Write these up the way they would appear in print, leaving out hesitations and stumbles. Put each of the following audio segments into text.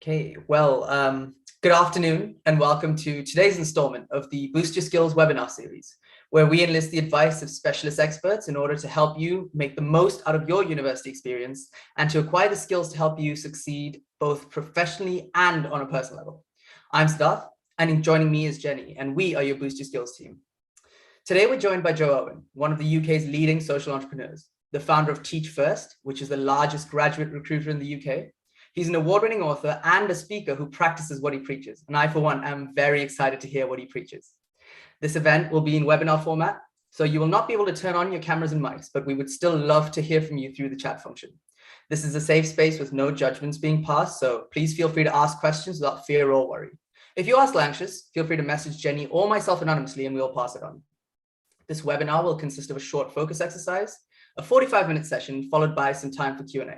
Okay, well, good afternoon and welcome to today's installment of the Boost Your Skills webinar series, where we enlist the advice of specialist experts in order to help you make the most out of your university experience and to acquire the skills to help you succeed both professionally and on a personal level. I'm Siddharth, and joining me is Jenny, and we are your Boost Your Skills team. Today, we're joined by Jo Owen, one of the UK's leading social entrepreneurs, the founder of Teach First, which is the largest graduate recruiter in the UK. He's an award-winning author and a speaker who practices what he preaches. And I, for one, am very excited to hear what he preaches. This event will be in webinar format, so you will not be able to turn on your cameras and mics, but we would still love to hear from you through the chat function. This is a safe space with no judgments being passed, so please feel free to ask questions without fear or worry. If you are still anxious, feel free to message Jenny or myself anonymously and we'll pass it on. This webinar will consist of a short focus exercise, a 45-minute session, followed by some time for Q&A.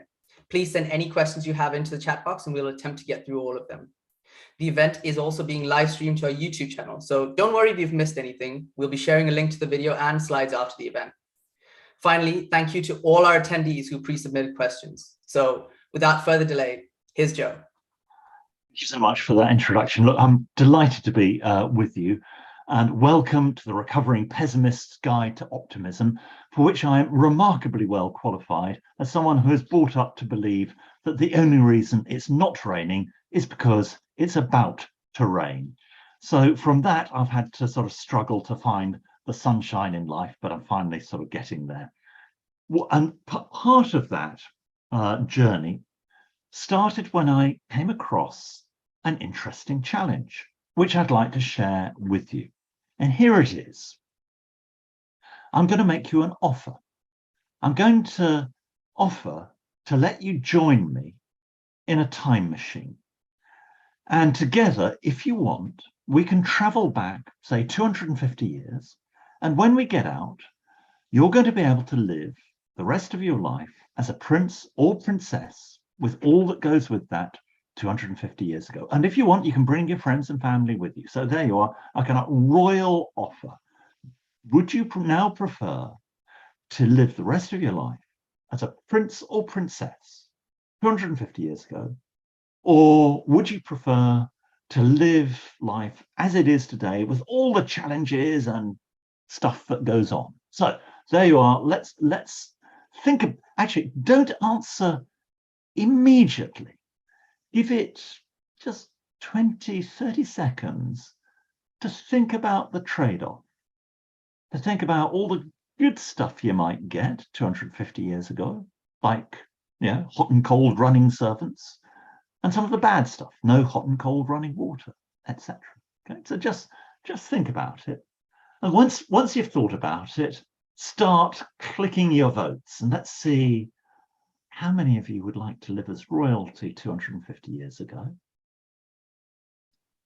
Please send any questions you have into the chat box and we'll attempt to get through all of them. The event is also being live streamed to our YouTube channel, so don't worry if you've missed anything. We'll be sharing a link to the video and slides after the event. Finally, thank you to all our attendees who pre-submitted questions. So without further delay, here's Jo. Thank you so much for that introduction. Look, I'm delighted to be with you. And welcome to the Recovering Pessimists Guide to Optimism, for which I am remarkably well qualified as someone who is brought up to believe that the only reason it's not raining is because it's about to rain. So from that, I've had to sort of struggle to find the sunshine in life, but I'm finally sort of getting there. Well, and part of that journey started when I came across an interesting challenge, which I'd like to share with you. And here it is. I'm going to make you an offer. I'm going to offer to let you join me in a time machine. And together, if you want, we can travel back, say, 250 years. And when we get out, you're going to be able to live the rest of your life as a prince or princess with all that goes with that 250 years ago. And if you want, you can bring your friends and family with you. So there you are, a kind of royal offer. Would you now prefer to live the rest of your life as a prince or princess 250 years ago? Or would you prefer to live life as it is today with all the challenges and stuff that goes on? So there you are. Let's think of, actually, don't answer immediately. Give it just 20, 30 seconds to think about the trade-off, to think about all the good stuff you might get 250 years ago, like, hot and cold running servants, and some of the bad stuff, no hot and cold running water, etc. Okay, so just think about it. And once you've thought about it, start clicking your votes, and let's see how many of you would like to live as royalty 250 years ago?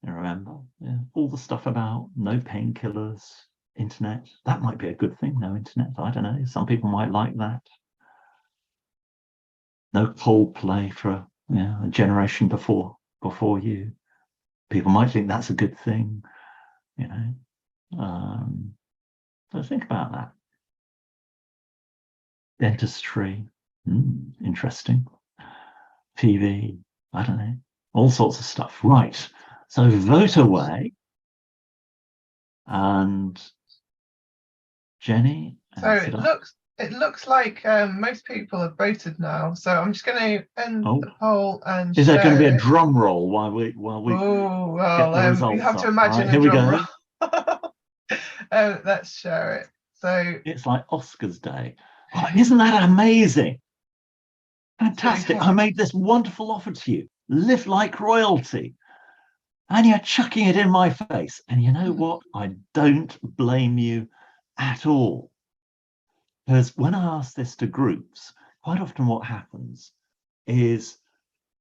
You remember, all the stuff about no painkillers, internet. That might be a good thing, no internet. I don't know. Some people might like that. No Coldplay for a generation before you. People might think that's a good thing, So think about that. Dentistry. Interesting. TV, I don't know, all sorts of stuff. Right, so vote away. And Jenny. So it looks like most people have voted now. So I'm just going to end the poll and. Is there going to be a drum roll while we Oh get the results? You have to up? imagine here we go. Let's share it. So it's like Oscars Day. Oh, isn't that amazing? Fantastic. I made this wonderful offer to you. Live like royalty. And you're chucking it in my face. And you know what? I don't blame you at all. Because when I ask this to groups, quite often what happens is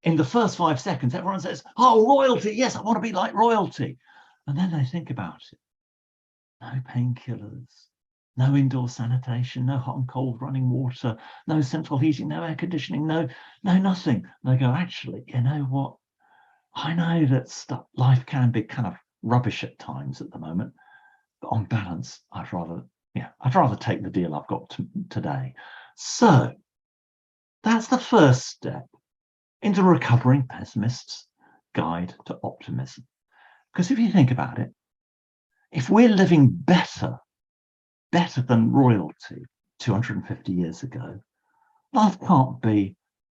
in the first 5 seconds, everyone says, oh, royalty. Yes, I want to be like royalty. And then they think about it. No painkillers. No indoor sanitation, no hot and cold running water, no central heating, no air conditioning, no nothing. And they go, actually, you know what? I know that life can be kind of rubbish at times at the moment, but on balance, I'd rather take the deal I've got today. So that's the first step into Recovering Pessimists Guide to Optimism. Because if you think about it, if we're living better than royalty 250 years ago, life can't be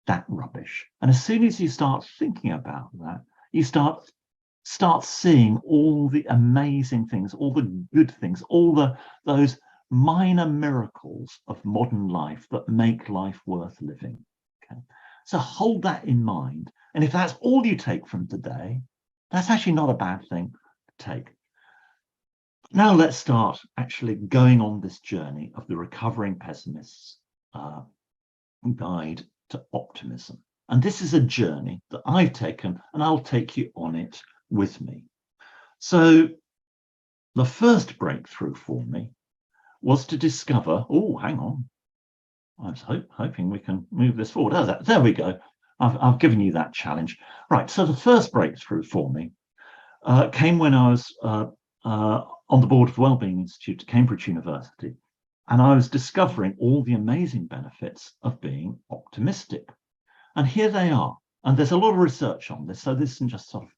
that rubbish. And as soon as you start thinking about that, you start seeing all the amazing things, all the good things, those minor miracles of modern life that make life worth living. Okay, so hold that in mind. And if that's all you take from today, that's actually not a bad thing to take. Now let's start actually going on this journey of the Recovering Pessimists Guide to Optimism. And this is a journey that I've taken, and I'll take you on it with me. So the first breakthrough for me was to discover, oh, hang on. I was hoping we can move this forward. Oh, there we go. I've given you that challenge. Right, so the first breakthrough for me came when I was on the board of the Wellbeing Institute at Cambridge University, and I was discovering all the amazing benefits of being optimistic. And here they are. And there's a lot of research on this, so this isn't just sort of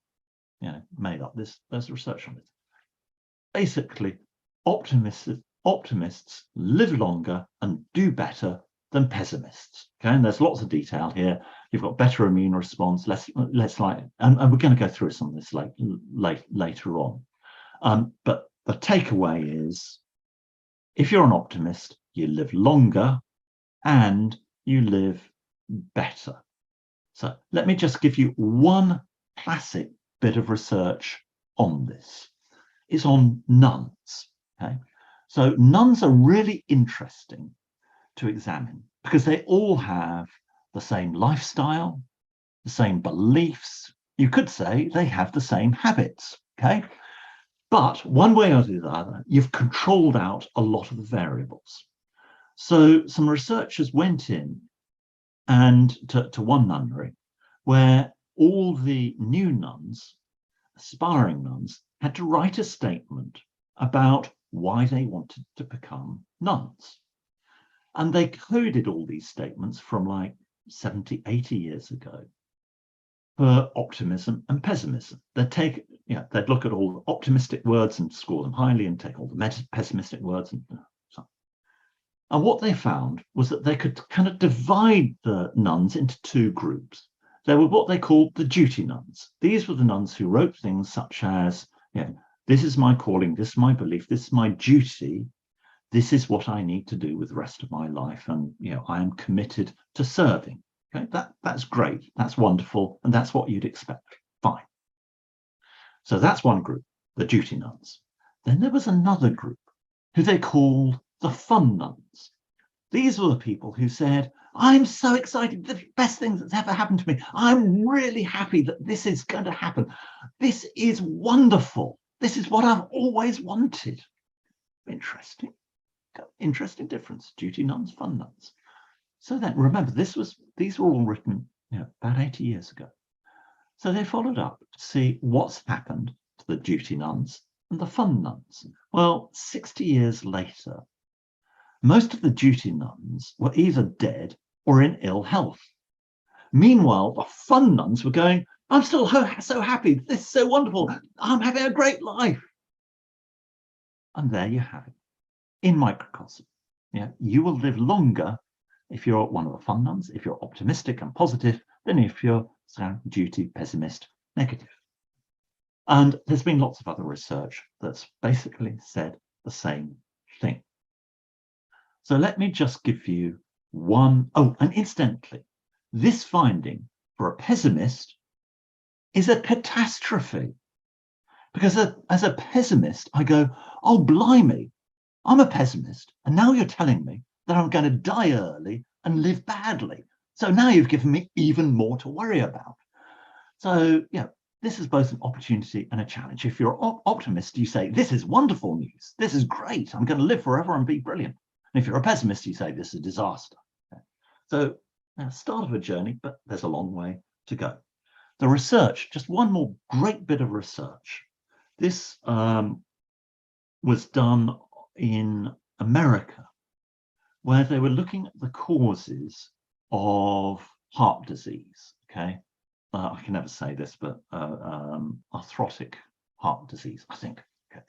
made up. There's research on it. Basically, optimists live longer and do better than pessimists. Okay, and there's lots of detail here. You've got better immune response, less like, and we're going to go through some of this later on. But the takeaway is, if you're an optimist, you live longer and you live better. So let me just give you one classic bit of research on this. It's on nuns. Okay, so nuns are really interesting to examine because they all have the same lifestyle, the same beliefs. You could say they have the same habits. Okay, but one way or the other, you've controlled out a lot of the variables. So some researchers went in and to one nunnery where all the new nuns, aspiring nuns, had to write a statement about why they wanted to become nuns. And they coded all these statements from like 70, 80 years ago for optimism and pessimism. They'd look at all the optimistic words and score them highly and take all the pessimistic words and so. And what they found was that they could kind of divide the nuns into two groups. There were what they called the duty nuns. These were the nuns who wrote things such as, this is my calling, this is my belief, this is my duty, this is what I need to do with the rest of my life, and I am committed to serving. Okay, that's great, that's wonderful, and that's what you'd expect. Fine. So that's one group, the duty nuns. Then there was another group who they called the fun nuns. These were the people who said, I'm so excited, the best thing that's ever happened to me. I'm really happy that this is going to happen. This is wonderful. This is what I've always wanted. Interesting. Interesting difference. Duty nuns, fun nuns. So then, remember, these were all written about 80 years ago. So they followed up to see what's happened to the duty nuns and the fun nuns. Well, 60 years later, most of the duty nuns were either dead or in ill health. Meanwhile, the fun nuns were going, I'm still so happy. This is so wonderful. I'm having a great life. And there you have it. In microcosm, you will live longer if you're one of the fun nuns, if you're optimistic and positive, than if you're duty, pessimist, negative. And there's been lots of other research that's basically said the same thing. So let me just give you one. Oh, and incidentally, this finding for a pessimist is a catastrophe. Because as a pessimist, I go, oh, blimey, I'm a pessimist. And now you're telling me that I'm going to die early and live badly. So now you've given me even more to worry about. So, this is both an opportunity and a challenge. If you're an optimist, you say, this is wonderful news. This is great. I'm going to live forever and be brilliant. And if you're a pessimist, you say, this is a disaster. So, start of a journey, but there's a long way to go. The research, just one more great bit of research. This was done in America, where they were looking at the causes of heart disease, okay? I can never say this, but arthrotic heart disease, I think. Okay.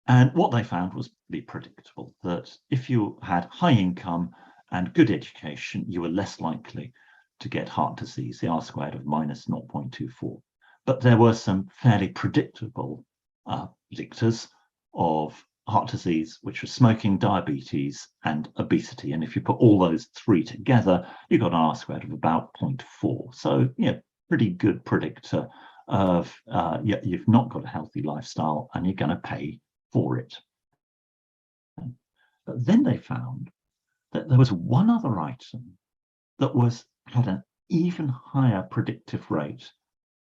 And what they found was pretty predictable, that if you had high income and good education, you were less likely to get heart disease, the R-squared of minus 0.24. But there were some fairly predictable predictors of heart disease, which was smoking, diabetes, and obesity. And if you put all those three together, you got an R-squared of about 0.4. So, yeah, pretty good predictor of you've not got a healthy lifestyle and you're going to pay for it. But then they found that there was one other item that had an even higher predictive rate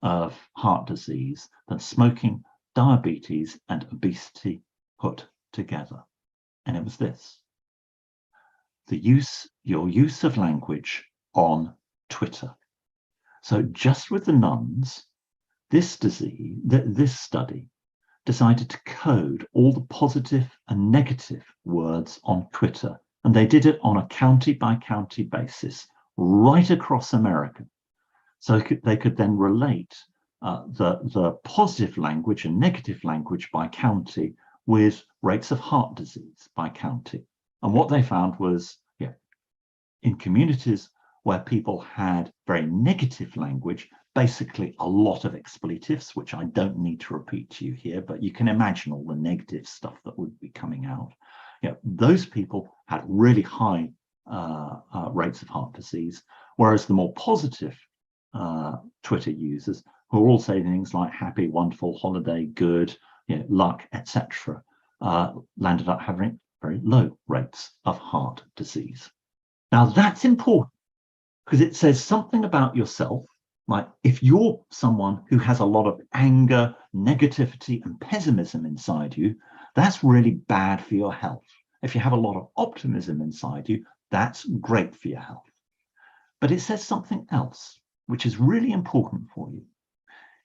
of heart disease than smoking, diabetes, and obesity put together. And it was this: your use of language on Twitter. So just with the nuns, this study decided to code all the positive and negative words on Twitter. And they did it on a county by county basis right across America. So they could then relate the positive language and negative language by county with rates of heart disease by county. And what they found was, in communities where people had very negative language, basically a lot of expletives, which I don't need to repeat to you here, but you can imagine all the negative stuff that would be coming out. Those people had really high rates of heart disease, whereas the more positive Twitter users, who are all saying things like happy, wonderful, holiday, good, luck, etc., landed up having very low rates of heart disease. Now that's important because it says something about yourself. Like if you're someone who has a lot of anger, negativity, and pessimism inside you, that's really bad for your health. If you have a lot of optimism inside you, that's great for your health. But it says something else, which is really important for you.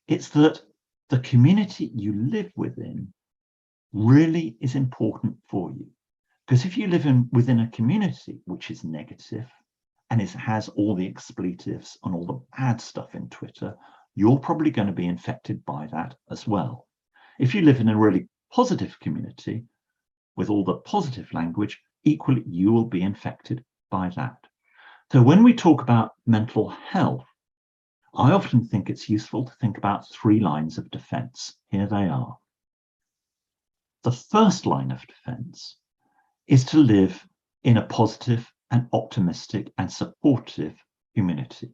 It's that the community you live within really is important for you. Because if you live within a community which is negative and has all the expletives and all the bad stuff in Twitter, you're probably going to be infected by that as well. If you live in a really positive community with all the positive language, equally you will be infected by that. So when we talk about mental health, I often think it's useful to think about 3 lines of defense. Here they are. The first line of defense is to live in a positive and optimistic and supportive community.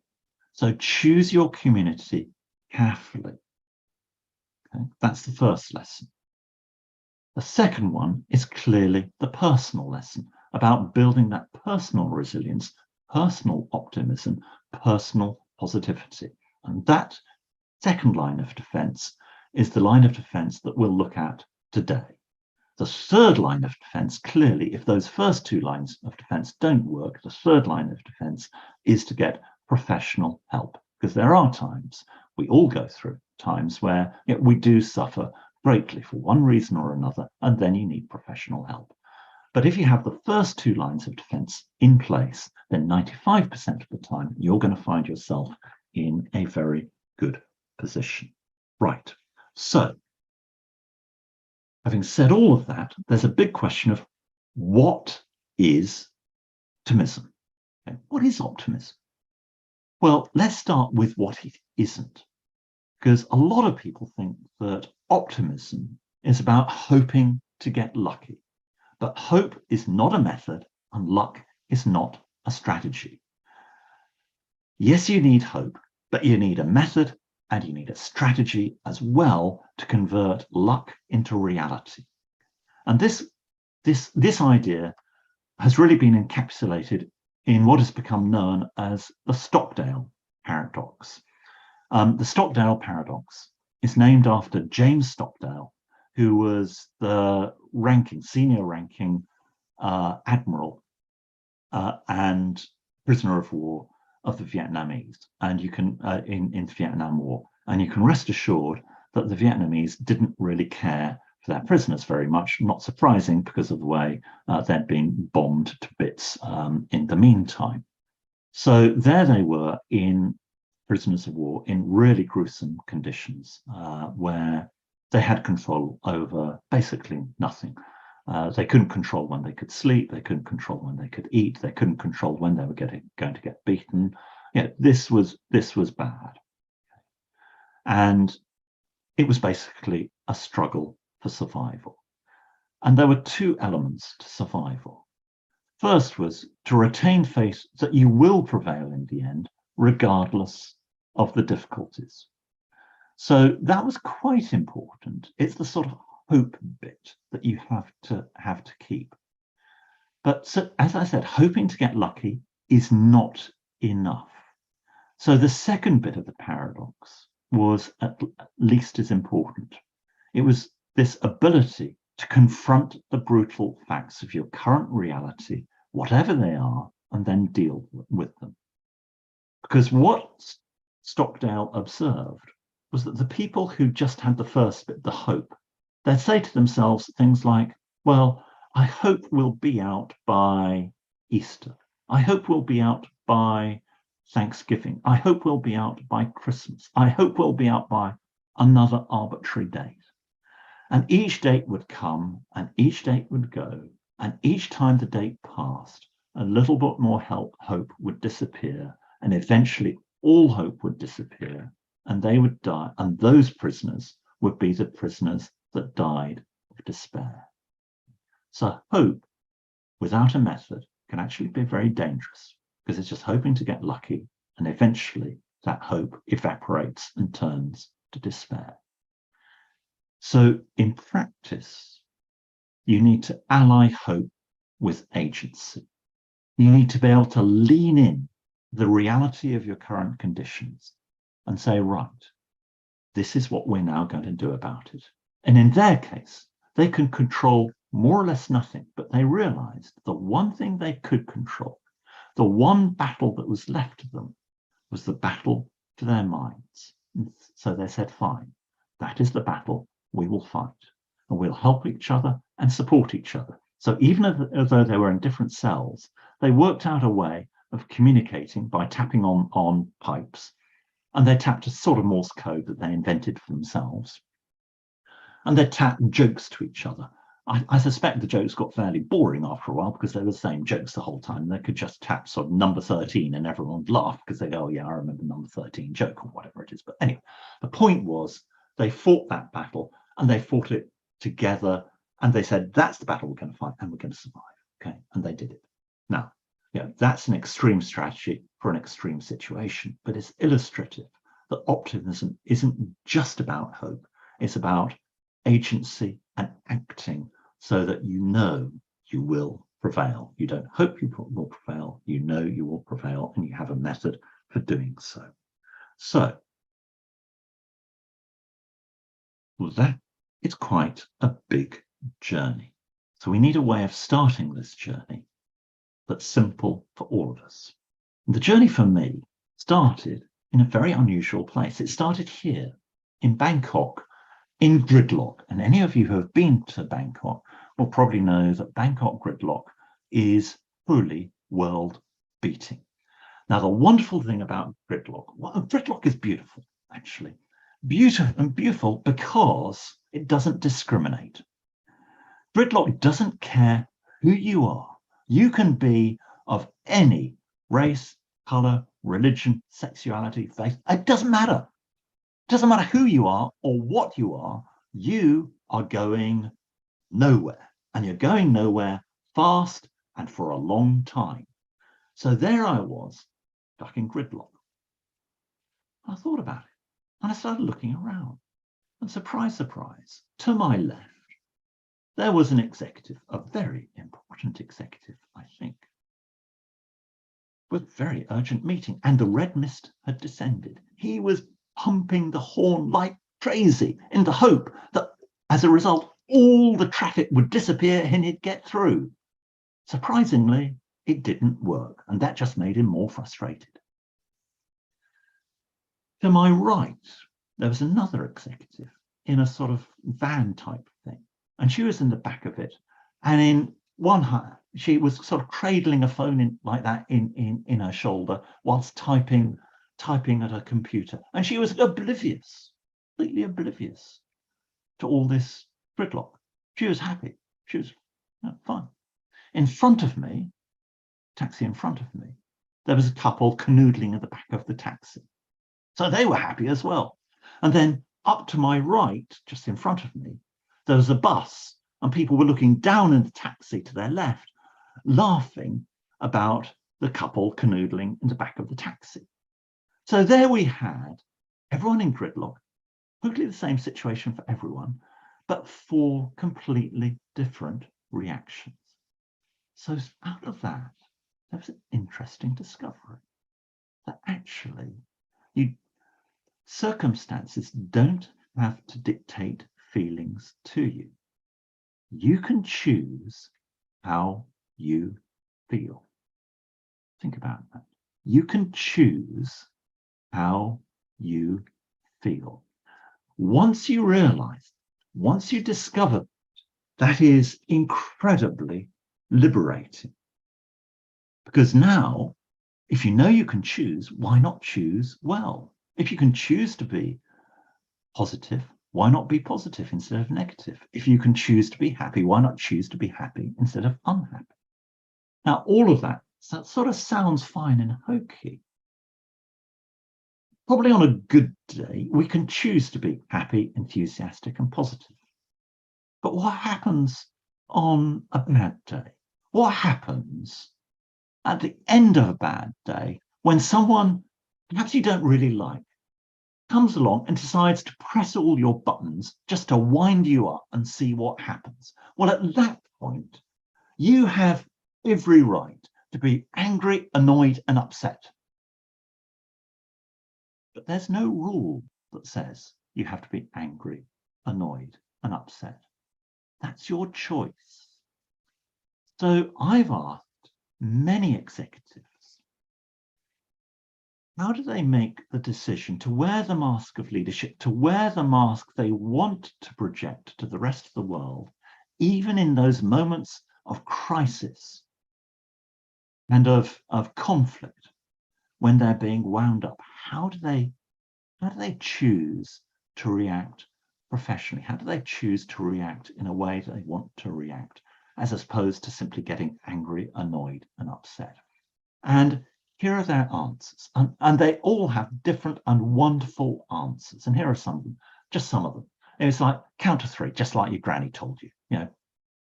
So choose your community carefully. Okay? That's the first lesson. The second one is clearly the personal lesson about building that personal resilience, personal optimism, personal positivity. And that second line of defense is the line of defense that we'll look at today. The third line of defense, clearly, if those first 2 lines of defense don't work, the third line of defense is to get professional help. Because there are times, we all go through times where we do suffer greatly for one reason or another, and then you need professional help. But if you have the first 2 lines of defense in place, then 95% of the time, you're going to find yourself in a very good position. Right. So, having said all of that, there's a big question of what is optimism? Okay, what is optimism? Well, let's start with what it isn't, because a lot of people think that optimism is about hoping to get lucky, but hope is not a method and luck is not a strategy. Yes, you need hope, but you need a method and you need a strategy as well to convert luck into reality. And this idea has really been encapsulated in what has become known as the Stockdale paradox. The Stockdale paradox is named after James Stockdale, who was the senior ranking admiral and prisoner of war of the Vietnamese, and you can in the Vietnam War, and you can rest assured that the Vietnamese didn't really care for their prisoners very much. Not surprising because of the way they'd been bombed to bits in the meantime. So there they were in prisoners of war in really gruesome conditions where they had control over basically nothing. They couldn't control when they could sleep. They couldn't control when they could eat. They couldn't control when they were going to get beaten. Yeah, this was bad, and it was basically a struggle for survival. And there were two elements to survival. First was to retain faith that you will prevail in the end, regardless of the difficulties. So that was quite important. It's the sort of hope bit that you have to keep. But so, as I said, hoping to get lucky is not enough. So the second bit of the paradox was at least as important. It was this ability to confront the brutal facts of your current reality, whatever they are, and then deal with them. Because what Stockdale observed was that the people who just had the first bit, the hope, they'd say to themselves things like, well, I hope we'll be out by Easter. I hope we'll be out by Thanksgiving. I hope we'll be out by Christmas. I hope we'll be out by another arbitrary date. And each date would come and each date would go. And each time the date passed, a little bit more hope would disappear. And eventually all hope would disappear and they would die. And those prisoners would be the prisoners that died of despair. So hope without a method can actually be very dangerous because it's just hoping to get lucky. And eventually that hope evaporates and turns to despair. So in practice, you need to ally hope with agency. You need to be able to lean in the reality of your current conditions and say, right, this is what we're now going to do about it. And in their case, they can control more or less nothing, but they realized the one thing they could control, the one battle that was left to them, was the battle for their minds. And so they said, fine, that is the battle we will fight, and we'll help each other and support each other. So even though they were in different cells, they worked out a way of communicating by tapping on pipes, and they tapped a sort of Morse code that they invented for themselves. And they tapped jokes to each other. I suspect the jokes got fairly boring after a while because they were the same jokes the whole time. They could just tap sort of number 13 and everyone would laugh because they go, oh yeah, I remember number 13 joke or whatever it is. But anyway, the point was they fought that battle and they fought it together. And they said, that's the battle we're going to fight and we're going to survive. Okay, and they did it. Now, yeah, that's an extreme strategy for an extreme situation, but it's illustrative that optimism isn't just about hope. It's about agency and acting so that you know you will prevail. You don't hope you will prevail, you know you will prevail, and you have a method for doing so. So, well, that is quite a big journey. So we need a way of starting this journey that's simple for all of us. And the journey for me started in a very unusual place. It started here in Bangkok, in gridlock. And any of you who have been to Bangkok will probably know that Bangkok gridlock is truly world beating. Now, the wonderful thing about gridlock, well, gridlock is beautiful, actually. Beautiful because it doesn't discriminate. Gridlock doesn't care who you are. You can be of any race, color, religion, sexuality, faith. It doesn't matter. It doesn't matter who you are or what you are going nowhere. And you're going nowhere fast and for a long time. So there I was, stuck in gridlock. I thought about it and I started looking around. And surprise, surprise, to my left, there was an executive, a very important executive, I think, with very urgent meeting. And the red mist had descended. He was pumping the horn like crazy in the hope that as a result, all the traffic would disappear and he'd get through. Surprisingly, it didn't work. And that just made him more frustrated. To my right, there was another executive in a sort of van type thing. And she was in the back of it. And in one hand, she was sort of cradling a phone in like that in her shoulder whilst typing typing at her computer, and she was oblivious, completely oblivious to all this gridlock. She was happy. She was fine. In front of me, taxi in front of me, there was a couple canoodling at the back of the taxi. So they were happy as well. And then up to my right, just in front of me, there was a bus, and people were looking down in the taxi to their left, laughing about the couple canoodling in the back of the taxi. So there we had everyone in gridlock, totally the same situation for everyone, but 4 completely different reactions. So out of that, there was an interesting discovery that actually circumstances don't have to dictate feelings to you. You can choose how you feel. Think about that. You can choose how you feel. Once you realize, once you discover, that is incredibly liberating. Because now, if you know you can choose, why not choose well? If you can choose to be positive, why not be positive instead of negative? If you can choose to be happy, why not choose to be happy instead of unhappy? Now, all of that sort of sounds fine and hokey. Probably on a good day, we can choose to be happy, enthusiastic, and positive. But what happens on a bad day? What happens at the end of a bad day when someone, perhaps you don't really like, comes along and decides to press all your buttons just to wind you up and see what happens? Well, at that point, you have every right to be angry, annoyed, and upset. But there's no rule that says you have to be angry, annoyed, and upset. That's your choice. So I've asked many executives, how do they make the decision to wear the mask of leadership, to wear the mask they want to project to the rest of the world, even in those moments of crisis and of conflict, when they're being wound up? How do they choose to react professionally? How do they choose to react in a way that they want to react, as opposed to simply getting angry, annoyed, and upset? And here are their answers, and they all have different and wonderful answers. And here are some of them, just some of them. And it's like count to 3, just like your granny told you.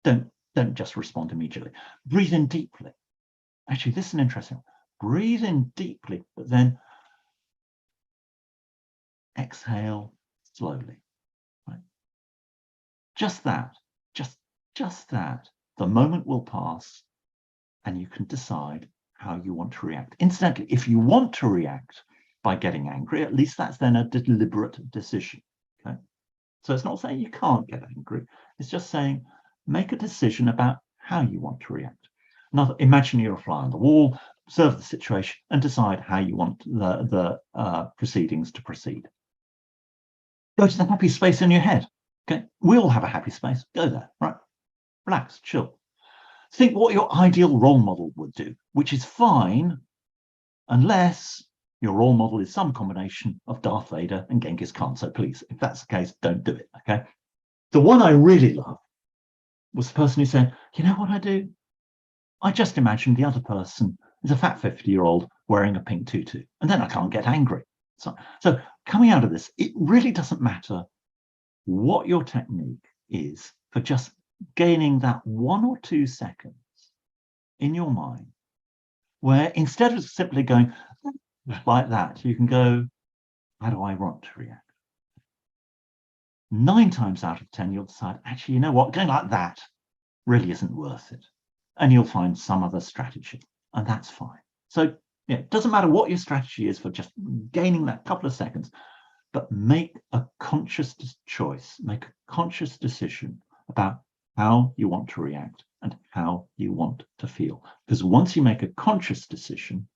Don't just respond immediately. Breathe in deeply. Actually, this is an interesting one. Breathe in deeply, but then exhale slowly. Right? Just that, just that. The moment will pass, and you can decide how you want to react. Incidentally, if you want to react by getting angry, at least that's then a deliberate decision. Okay, so it's not saying you can't get angry. It's just saying make a decision about how you want to react. Another, imagine you're a fly on the wall, observe the situation, and decide how you want the proceedings to proceed. Go to the happy space in your head. Okay, we all have a happy space. Go there, right? Relax, chill. Think what your ideal role model would do, which is fine, unless your role model is some combination of Darth Vader and Genghis Khan. So please, if that's the case, don't do it, okay? The one I really love was the person who said, you know what I do? I just imagine the other person is a fat 50-year-old wearing a pink tutu, and then I can't get angry. So coming out of this, it really doesn't matter what your technique is for just gaining that 1 or 2 seconds in your mind, where instead of simply going like that, you can go, how do I want to react? 9 times out of 10, you'll decide, actually, you know what, going like that really isn't worth it. And you'll find some other strategy, and that's fine. So it doesn't matter what your strategy is for just gaining that couple of seconds, but make a conscious choice, make a conscious decision about how you want to react and how you want to feel. Because once you make a conscious decision,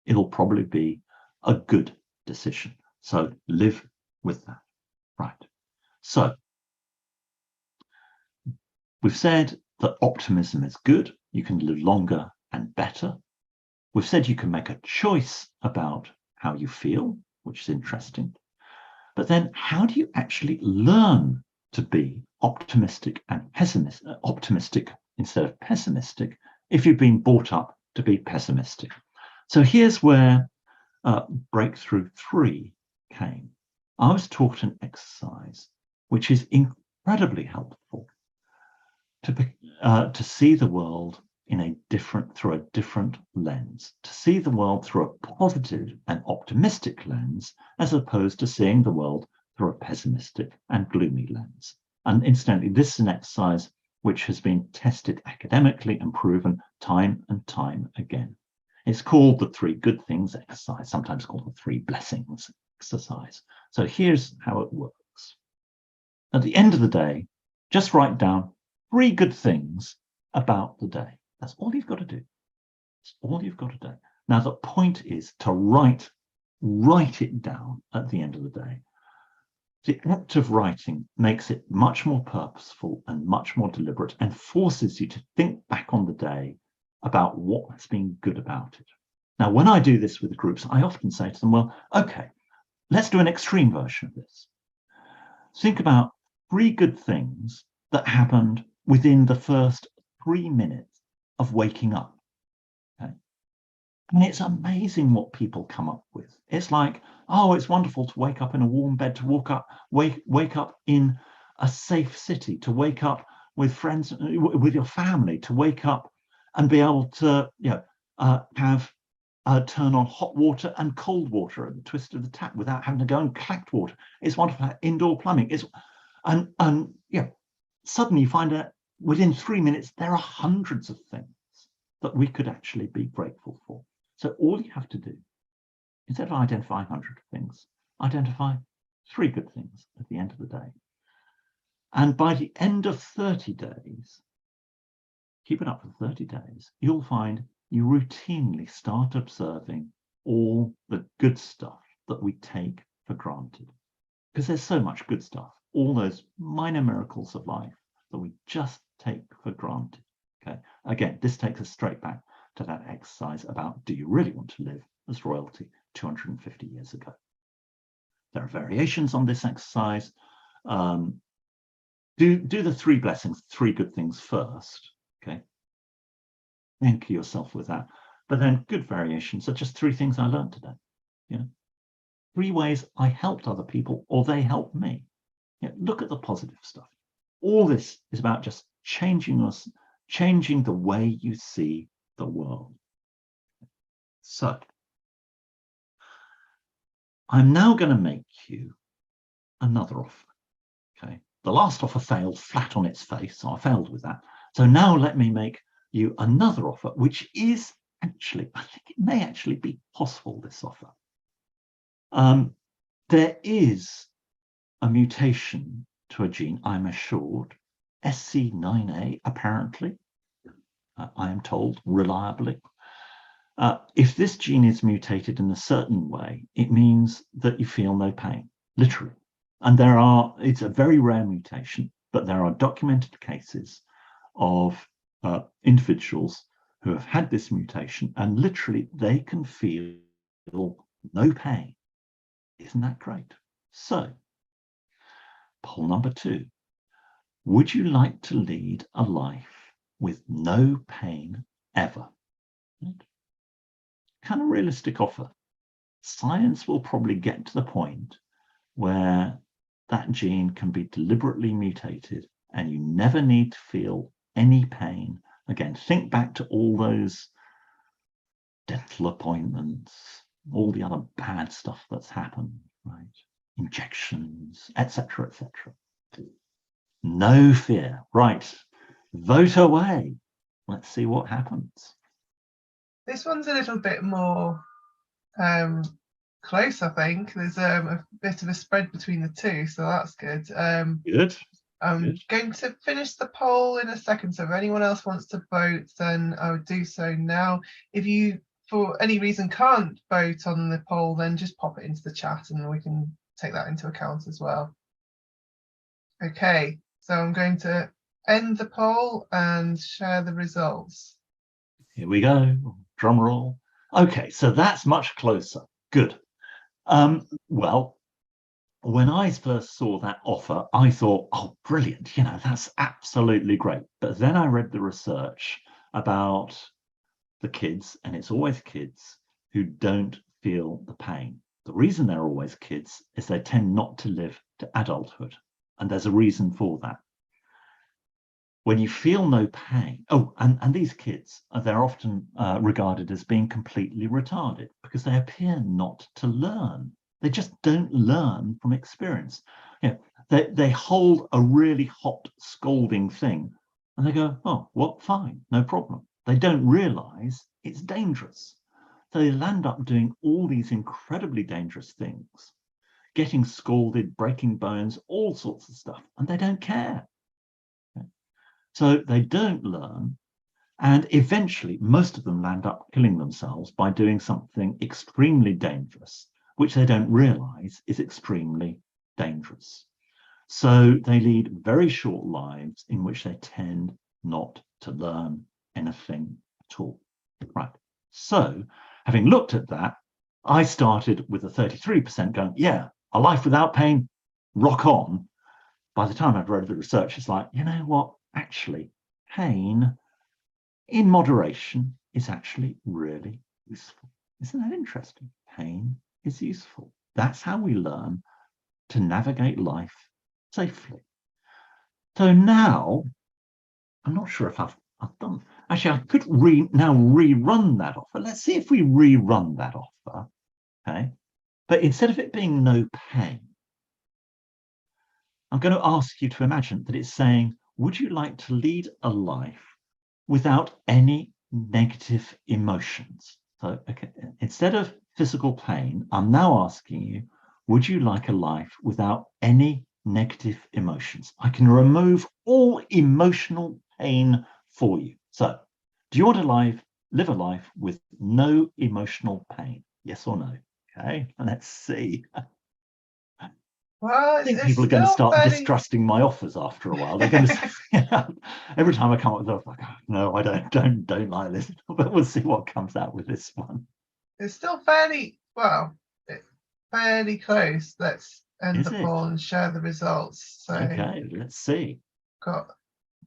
it'll probably be a good decision. So live with that. Right. So we've said that optimism is good. You can live longer and better. We've said you can make a choice about how you feel, which is interesting. But then how do you actually learn to be optimistic and optimistic instead of pessimistic if you've been brought up to be pessimistic? So here's where breakthrough 3 came. I was taught an exercise which is incredibly helpful to see the world through a different lens, to see the world through a positive and optimistic lens, as opposed to seeing the world through a pessimistic and gloomy lens. And incidentally, this is an exercise which has been tested academically and proven time and time again. It's called the 3 good things exercise, sometimes called the 3 blessings exercise. So here's how it works. At the end of the day, just write down 3 good things about the day. That's all you've got to do. That's all you've got to do. Now, the point is to write it down at the end of the day. The act of writing makes it much more purposeful and much more deliberate, and forces you to think back on the day about what has been good about it. Now, when I do this with groups, I often say to them, well, okay, let's do an extreme version of this. Think about 3 good things that happened within the first 3 minutes of waking up. Okay? And it's amazing what people come up with. It's like, oh, it's wonderful to wake up in a warm bed, to wake up in a safe city, to wake up with friends, with your family, to wake up and be able to turn on hot water and cold water at the twist of the tap without having to go and collect water. It's wonderful to have indoor plumbing. Suddenly you find out within 3 minutes there are hundreds of things that we could actually be grateful for. So all you have to do, instead of identifying 100 things, identify 3 good things at the end of the day. And by the end of 30 days, keep it up for 30 days, you'll find you routinely start observing all the good stuff that we take for granted. Because there's so much good stuff, all those minor miracles of life that we just take for granted. Okay. Again, this takes us straight back to that exercise about, do you really want to live as royalty 250 years ago? There are variations on this exercise. Do the 3 blessings, 3 good things first. Okay. Anchor yourself with that. But then good variations are just 3 things I learned today. 3 ways I helped other people or they helped me. Look at the positive stuff. All this is about just changing the way you see the world. So I'm now going to make you another offer. Okay. The last offer failed flat on its face, so I failed with that. So now let me make you another offer, which is actually, I think it may actually be possible, this offer. There is a mutation to a gene, I'm assured, SC9A, apparently, I am told reliably. If this gene is mutated in a certain way, it means that you feel no pain, literally. And it's a very rare mutation, but there are documented cases of individuals who have had this mutation, and literally they can feel no pain. Isn't that great? So, poll number 2. Would you like to lead a life with no pain ever? Right? Kind of realistic offer. Science will probably get to the point where that gene can be deliberately mutated and you never need to feel any pain. Again, think back to all those dental appointments, all the other bad stuff that's happened, right? Injections, etc., etc. No fear. Right. Vote away. Let's see what happens. This one's a little bit more close, I think. There's a bit of a spread between the 2, so that's good. Good. I'm going to finish the poll in a second, so if anyone else wants to vote, then I would do so now. If you, for any reason, can't vote on the poll, then just pop it into the chat and we can take that into account as well. Okay, so I'm going to end the poll and share the results. Here we go. Drum roll. Okay, so that's much closer. Good. Well, when I first saw that offer, I thought, oh, brilliant, that's absolutely great. But then I read the research about the kids, and it's always kids who don't feel the pain. The reason they're always kids is they tend not to live to adulthood. And there's a reason for that. When you feel no pain, and these kids, they're often regarded as being completely retarded because they appear not to learn. They just don't learn from experience. They hold a really hot, scalding thing and they go, oh, well, fine, no problem. They don't realize it's dangerous. So they land up doing all these incredibly dangerous things, getting scalded, breaking bones, all sorts of stuff, and they don't care. So they don't learn, and eventually most of them land up killing themselves by doing something extremely dangerous, which they don't realize is extremely dangerous. So they lead very short lives in which they tend not to learn anything at all. Right. So having looked at that, I started with a 33% going, yeah, a life without pain, rock on. By the time I'd read the research, it's like, you know what? Actually, pain in moderation is actually really useful. Isn't that interesting? Pain is useful. That's how we learn to navigate life safely. So now, I'm not sure if I've done. Actually, I could rerun that offer. Let's see if we rerun that offer. Okay, but instead of it being no pain, I'm going to ask you to imagine that it's saying, would you like to lead a life without any negative emotions? So, okay, instead of physical pain, I'm now asking you, would you like a life without any negative emotions? I can remove all emotional pain for you. So, do you want to live a life with no emotional pain? Yes or no? Okay, let's see. Well, I think people are going to start distrusting my offers after a while. They're going to say, every time I come up with it, like, oh, no, I don't like this. But we'll see what comes out with this one. It's still fairly close. Let's end the poll and share the results. So okay, let's see. Got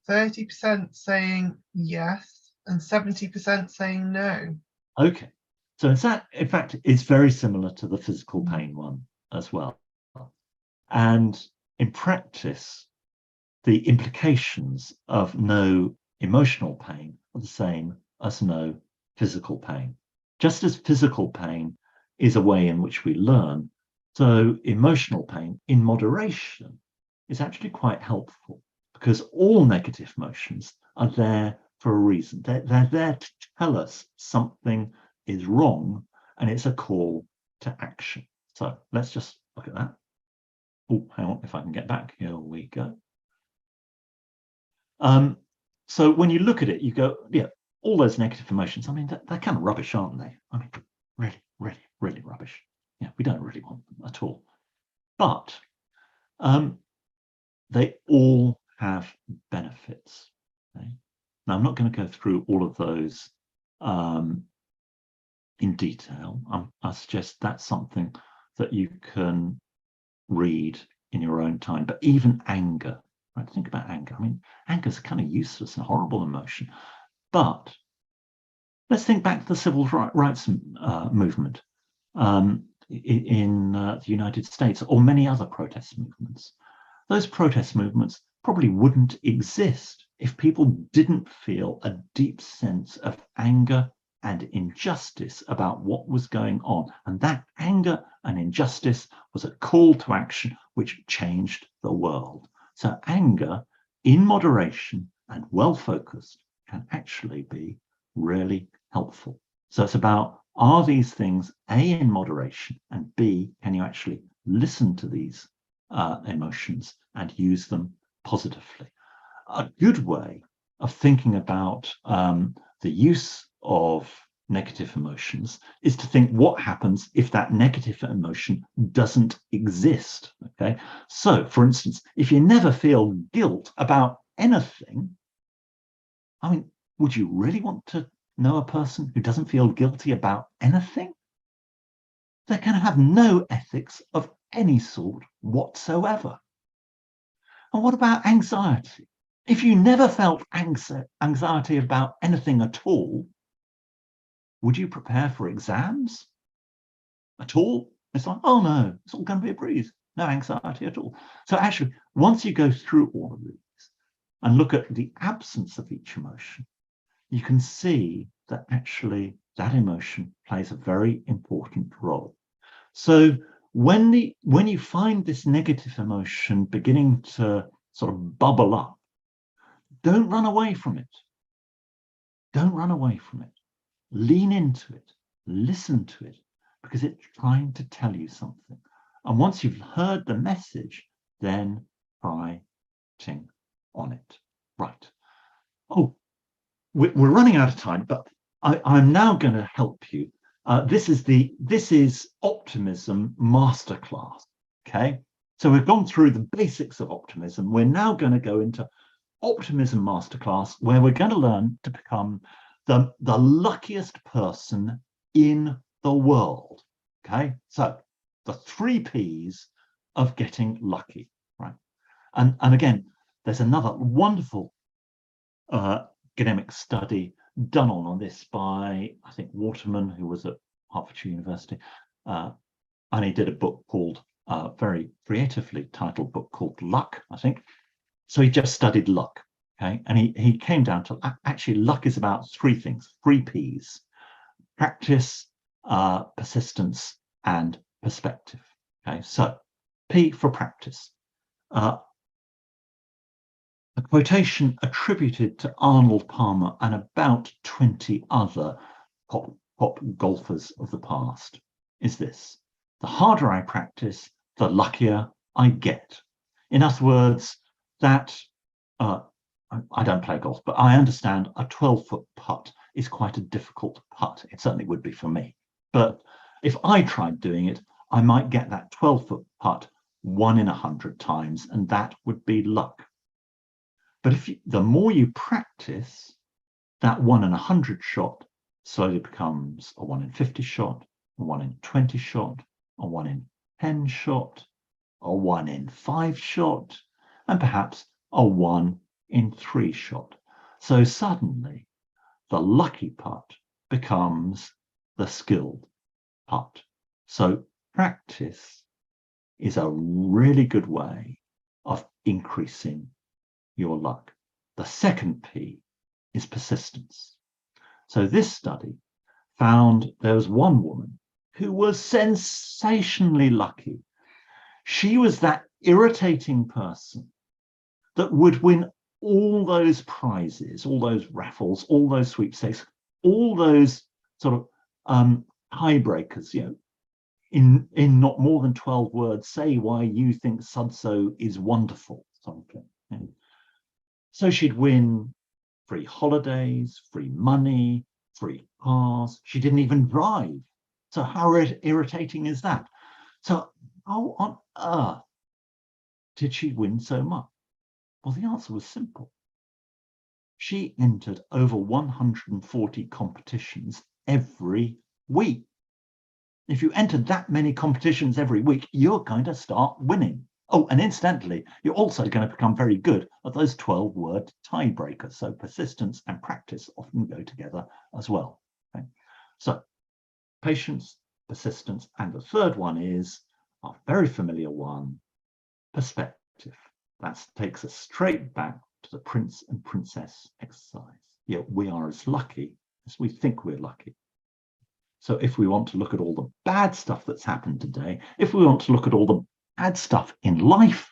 30% saying yes and 70% saying no. Okay, so in fact, it's very similar to the physical pain one as well. And in practice, the implications of no emotional pain are the same as no physical pain. Just as physical pain is a way in which we learn, so emotional pain in moderation is actually quite helpful, because all negative emotions are there for a reason. They're there to tell us something is wrong, and it's a call to action. So let's just look at that. Oh, hang on, if I can get back. Here we go. So when you look at it, you go, yeah, all those negative emotions, I mean, they're kind of rubbish, aren't they? I mean, really, really, really rubbish. Yeah, we don't really want them at all. But they all have benefits. Okay? Now, I'm not going to go through all of those in detail. I suggest that's something that you can read in your own time. But even anger, right? Think about anger. I mean, anger is kind of useless and horrible emotion. But let's think back to the civil rights movement in the United States, or many other protest movements. Those protest movements probably wouldn't exist if people didn't feel a deep sense of anger and injustice about what was going on. And that anger and injustice was a call to action which changed the world. So anger in moderation and well-focused can actually be really helpful. So it's about, are these things A, in moderation, and B, can you actually listen to these emotions and use them positively? A good way of thinking about the use of negative emotions is to think, what happens if that negative emotion doesn't exist? Okay, so for instance, if you never feel guilt about anything, I mean, would you really want to know a person who doesn't feel guilty about anything? they're going to have no ethics of any sort whatsoever. And what about anxiety? If you never felt anxiety about anything at all, would you prepare for exams at all? It's like, oh no, it's all going to be a breeze. No anxiety at all. So actually, once you go through all of these and look at the absence of each emotion, you can see that actually that emotion plays a very important role. So when you find this negative emotion beginning to sort of bubble up, don't run away from it. Don't run away from it. Lean into it. Listen to it, because it's trying to tell you something. And once you've heard the message, then try acting on it. Right. Oh, we're running out of time, but I'm now going to help you. This is Optimism Masterclass. Okay, so we've gone through the basics of optimism. We're now going to go into Optimism Masterclass, where we're going to learn to become the luckiest person in the world. Okay, so the 3 P's of getting lucky, right? And again, there's another wonderful academic study done on this by, I think, Waterman, who was at Hertfordshire University, and he did a book called, very creatively titled book called Luck, I think. So he just studied luck, okay? And he came down to, actually, luck is about 3 things, 3 P's: practice, persistence, and perspective. Okay, so P for practice. A quotation attributed to Arnold Palmer and about 20 other top golfers of the past is this: the harder I practice, the luckier I get. In other words, that I don't play golf, but I understand a 12-foot putt is quite a difficult putt. It certainly would be for me. But if I tried doing it, I might get that 12-foot putt 1 in 100 times, and that would be luck. But the more you practice, that 1 in 100 shot slowly becomes a 1 in 50 shot, a 1 in 20 shot, a 1 in 10 shot, a 1 in 5 shot, and perhaps a 1 in 3 shot. So suddenly the lucky putt becomes the skilled putt. So practice is a really good way of increasing your luck. The second P is persistence. So this study found there was one woman who was sensationally lucky. She was that irritating person that would win all those prizes, all those raffles, all those sweepstakes, all those sort of tiebreakers, you know, in not more than 12 words, say why you think so is wonderful, something. And so she'd win free holidays, free money, free cars. She didn't even drive. So how irritating is that? So how on earth did she win so much? Well, the answer was simple. She entered over 140 competitions every week. If you entered that many competitions every week, you're going to start winning. Oh, and incidentally, you're also going to become very good at those 12-word tiebreakers. So persistence and practice often go together as well. Okay? So patience, persistence, and the third one is a very familiar one, perspective. That takes us straight back to the prince and princess exercise. Yeah, we are as lucky as we think we're lucky. So if we want to look at all the bad stuff that's happened today, if we want to look at all the bad stuff in life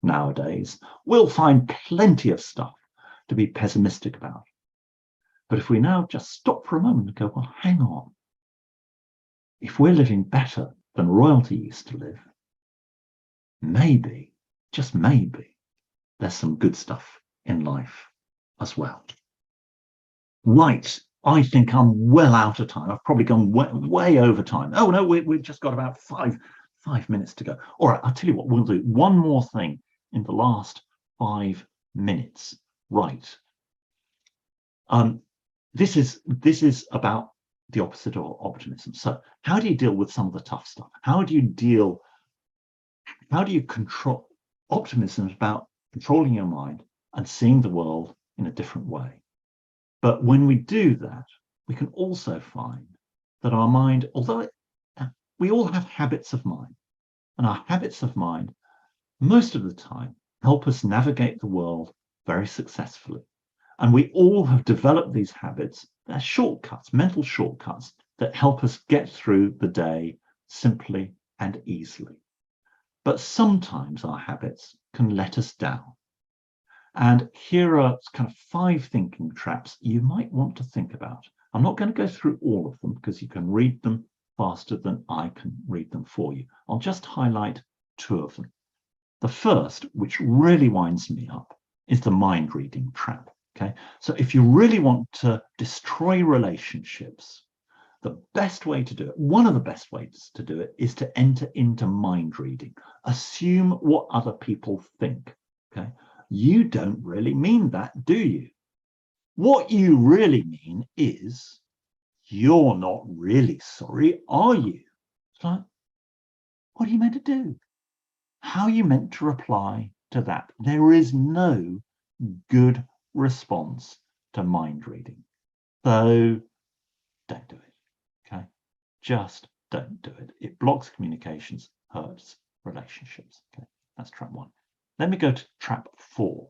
nowadays, we'll find plenty of stuff to be pessimistic about. But if we now just stop for a moment and go, well, hang on. If we're living better than royalty used to live, maybe, just maybe, there's some good stuff in life as well. Right. I think I'm well out of time. I've probably gone way over time. Oh, no, we've just got about five minutes to go. All right, I'll tell you what, we'll do one more thing in the last 5 minutes. Right. This is about the opposite of optimism. So how do you deal with some of the tough stuff? How do you control? Optimism is about controlling your mind and seeing the world in a different way. But when we do that, we can also find that our mind, although we all have habits of mind, and our habits of mind most of the time help us navigate the world very successfully. And we all have developed these habits. They're shortcuts, mental shortcuts that help us get through the day simply and easily. But sometimes our habits can let us down. And here are kind of 5 thinking traps you might want to think about. I'm not going to go through all of them because you can read them faster than I can read them for you. I'll just highlight 2 of them. The first, which really winds me up, is the mind reading trap. Okay, so if you really want to destroy relationships, the best way to do it, one of the best ways to do it, is to enter into mind reading. Assume what other people think. Okay, you don't really mean that, do you? What you really mean is, you're not really sorry, are you? It's like, what are you meant to do? How are you meant to reply to that? There is no good response to mind reading. So don't do it. Okay, just don't do it. It blocks communications, hurts relationships. Okay, that's trap 1. Let me go to trap 4,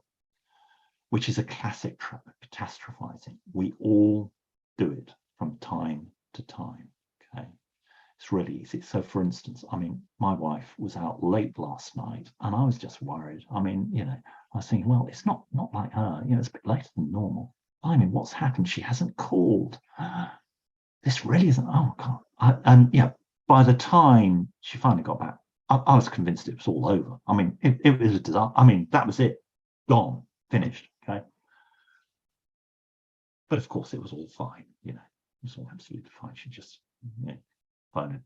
which is a classic trap, catastrophizing. We all do it from time to time. Okay, it's really easy. So for instance, I mean, my wife was out late last night and I was just worried. I mean, you know, I was thinking, well, it's not like her, you know, it's a bit later than normal. I mean, what's happened? She hasn't called. This really isn't, oh God. And yeah, by the time she finally got back, I was convinced it was all over. I mean, it was a disaster. I mean, that was it. Gone, finished, okay? But of course, it was all fine, you know. It was all absolutely fine. She just, you know, phone had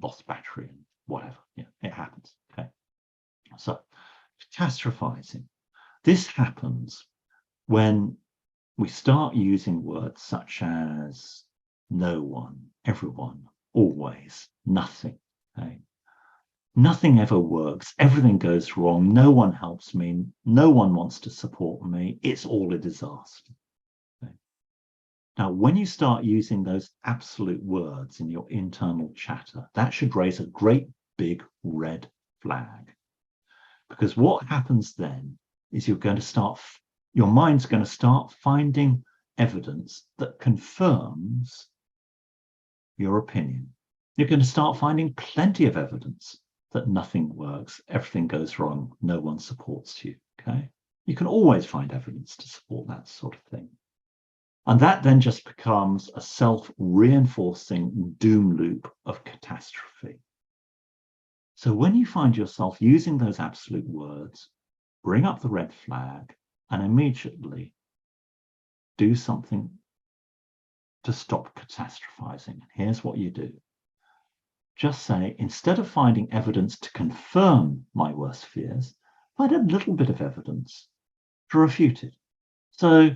lost battery and whatever. Yeah, it happens, okay? So, catastrophizing. This happens when we start using words such as no one, everyone, always, nothing. Okay? Nothing ever works. Everything goes wrong. No one helps me. No one wants to support me. It's all a disaster. Okay? Now, when you start using those absolute words in your internal chatter, that should raise a great big red flag. Because what happens then is your mind's going to start finding evidence that confirms your opinion. You're going to start finding plenty of evidence that nothing works, everything goes wrong, no one supports you. Okay, you can always find evidence to support that sort of thing. And that then just becomes a self-reinforcing doom loop of catastrophe. So when you find yourself using those absolute words, bring up the red flag and immediately do something to stop catastrophizing. Here's what you do. Just say, instead of finding evidence to confirm my worst fears, find a little bit of evidence to refute it. So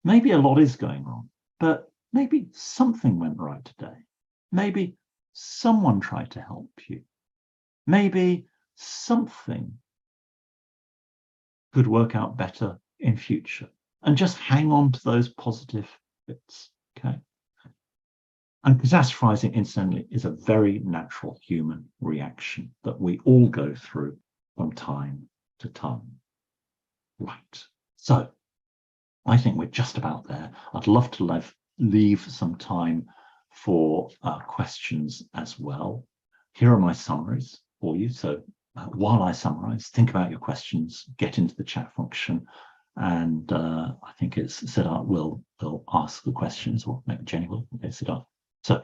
maybe a lot is going wrong, but maybe something went right today. Maybe someone tried to help you. Maybe something could work out better in future. And just hang on to those positive bits, okay? And catastrophizing, incidentally, is a very natural human reaction that we all go through from time to time. Right, so I think we're just about there. I'd love to leave some time for questions as well. Here are my summaries for you. So while I summarize, think about your questions, get into the chat function, and I think it's Siddharth will ask the questions, or maybe Jenny will. Okay, Siddharth. So,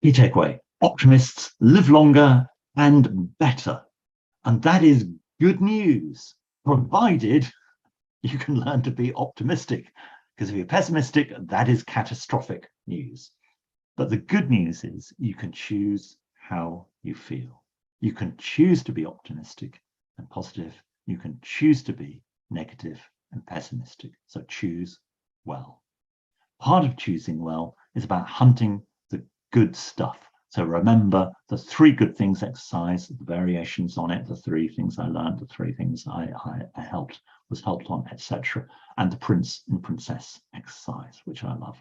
key takeaway: optimists live longer and better, and that is good news, provided you can learn to be optimistic. Because if you're pessimistic, that is catastrophic news. But the good news is you can choose how you feel. You can choose to be optimistic and positive. You can choose to be negative and pessimistic. So choose well. Part of choosing well is about hunting the good stuff. So remember the 3 good things exercise, the variations on it, the 3 things I learned, the 3 things I was helped on, etc. And the prince and princess exercise, which I love.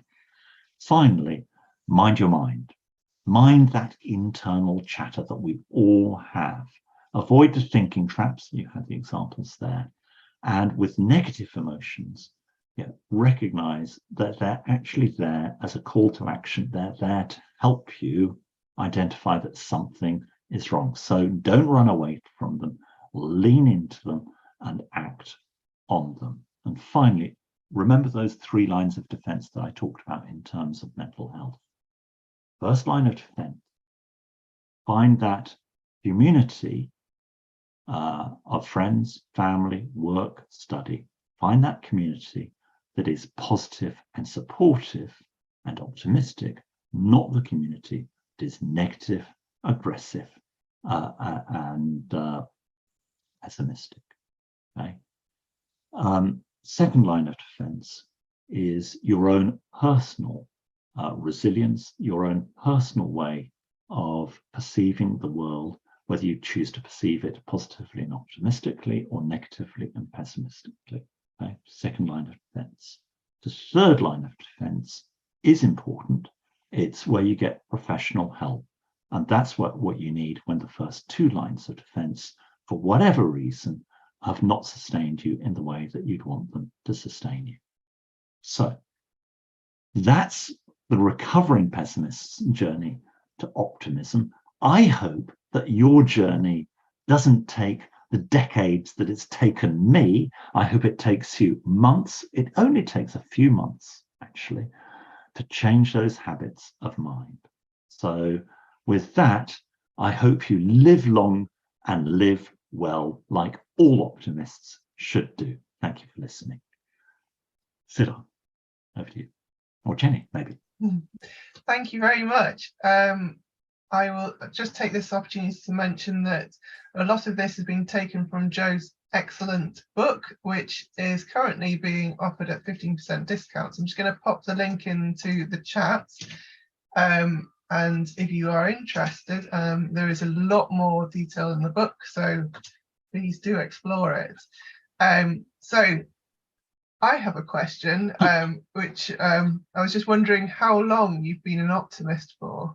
Finally, mind your mind. Mind that internal chatter that we all have. Avoid the thinking traps. You had the examples there. And with negative emotions, recognize that they're actually there as a call to action. They're there to help you identify that something is wrong. So don't run away from them, lean into them and act on them. And finally, remember those 3 lines of defense that I talked about in terms of mental health. First line of defense, find that community of friends, family, work, study. Find that community that is positive and supportive and optimistic, not the community that is negative, aggressive, and pessimistic. Okay. Second line of defense is your own personal resilience, your own personal way of perceiving the world, whether you choose to perceive it positively and optimistically or negatively and pessimistically. Okay? Second line of defense. The third line of defense is important. It's where you get professional help. And that's what you need when the first 2 lines of defense, for whatever reason, have not sustained you in the way that you'd want them to sustain you. So that's the Recovering Pessimists journey to optimism. I hope that your journey doesn't take the decades that it's taken me. I hope it takes you months. It only takes a few months, actually, to change those habits of mind. So with that, I hope you live long and live well, like all optimists should do. Thank you for listening. Sila, over to you. Or Jenny, maybe. Thank you very much. I will just take this opportunity to mention that a lot of this has been taken from Jo's excellent book, which is currently being offered at 15% discounts. I'm just going to pop the link into the chat. And if you are interested, there is a lot more detail in the book, so please do explore it. So I have a question, which I was just wondering how long you've been an optimist for.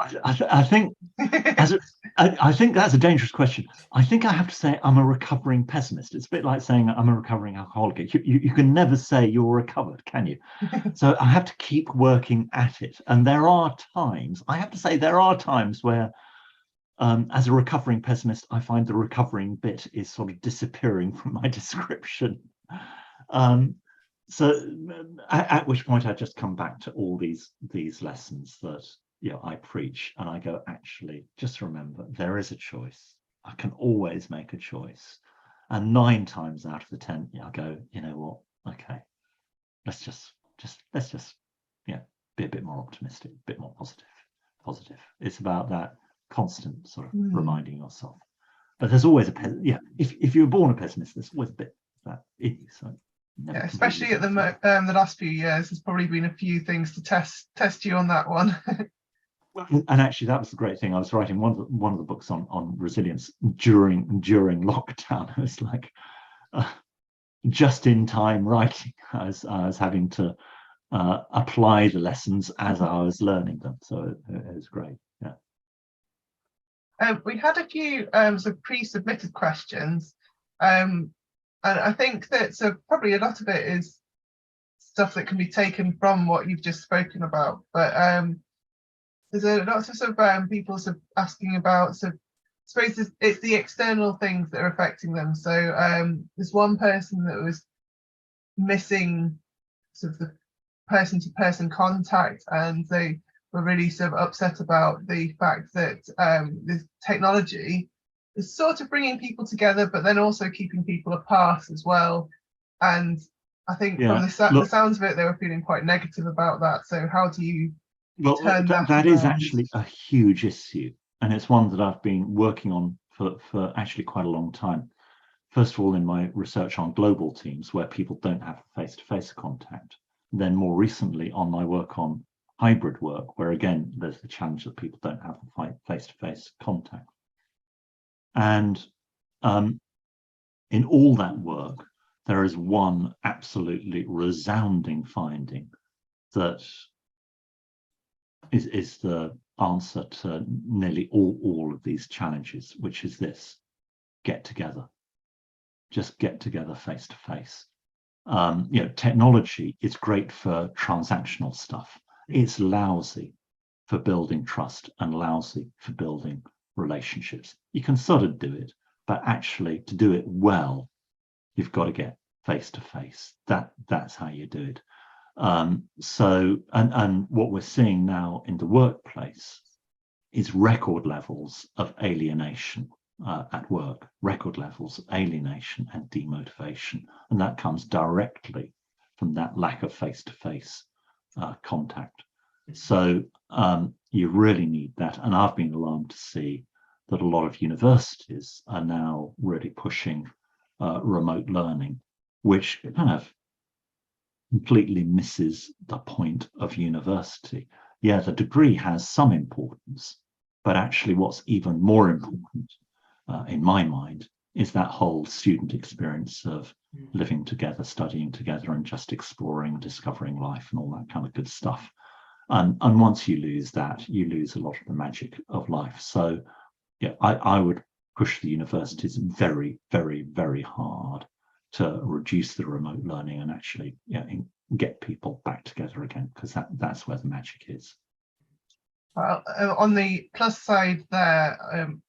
I think I think that's a dangerous question. I think I have to say I'm a recovering pessimist. It's a bit like saying I'm a recovering alcoholic. You can never say you're recovered, can you? So I have to keep working at it. And there are times, I have to say, there are times where, as a recovering pessimist, I find the recovering bit is sort of disappearing from my description. So at which point I just come back to all these lessons that I preach, and I go, actually, just remember, there is a choice. I can always make a choice. And 9 times out of the 10, I go, you know what? Okay, let's just be a bit more optimistic, a bit more positive. It's about that constant sort of reminding yourself. But there's always if you were born a pessimist, there's always a bit of that in you. So especially at the last few years, there's probably been a few things to test you on that one. And actually, that was the great thing. I was writing one of the books on resilience during lockdown. It was like just in time writing. I was having to apply the lessons as I was learning them. So it was great. Yeah. We had a few sort of pre-submitted questions, and I think that probably a lot of it is stuff that can be taken from what you've just spoken about, but there's a lot of sort of people sort of asking about I suppose it's the external things that are affecting them. So there's one person that was missing sort of the person-to-person contact, and they were really sort of upset about the fact that this technology is sort of bringing people together, but then also keeping people apart as well. And I think from the sounds of it, they were feeling quite negative about that. So how do you turn that is actually a huge issue, and it's one that I've been working on for actually quite a long time. First of all, in my research on global teams where people don't have face-to-face contact, then more recently on my work on hybrid work, where again, there's the challenge that people don't have the face-to-face contact. And in all that work, there is one absolutely resounding finding that is the answer to nearly all of these challenges, which is this: get together. Just get together face to face. Technology is great for transactional stuff. It's lousy for building trust and lousy for building relationships. You can sort of do it, but actually to do it well, you've got to get face to face. That's how you do it. And what we're seeing now in the workplace is record levels of alienation at work, record levels of alienation and demotivation. And that comes directly from that lack of face-to-face contact. So you really need that. And I've been alarmed to see that a lot of universities are now really pushing remote learning, which kind of completely misses the point of university. Yeah, the degree has some importance, but actually what's even more important in my mind is that whole student experience of living together, studying together, and just exploring, discovering life and all that kind of good stuff. And once you lose that, you lose a lot of the magic of life. So yeah, I would push the universities very, very, very hard to reduce the remote learning and actually get people back together again, because that's where the magic is. Well, on the plus side there,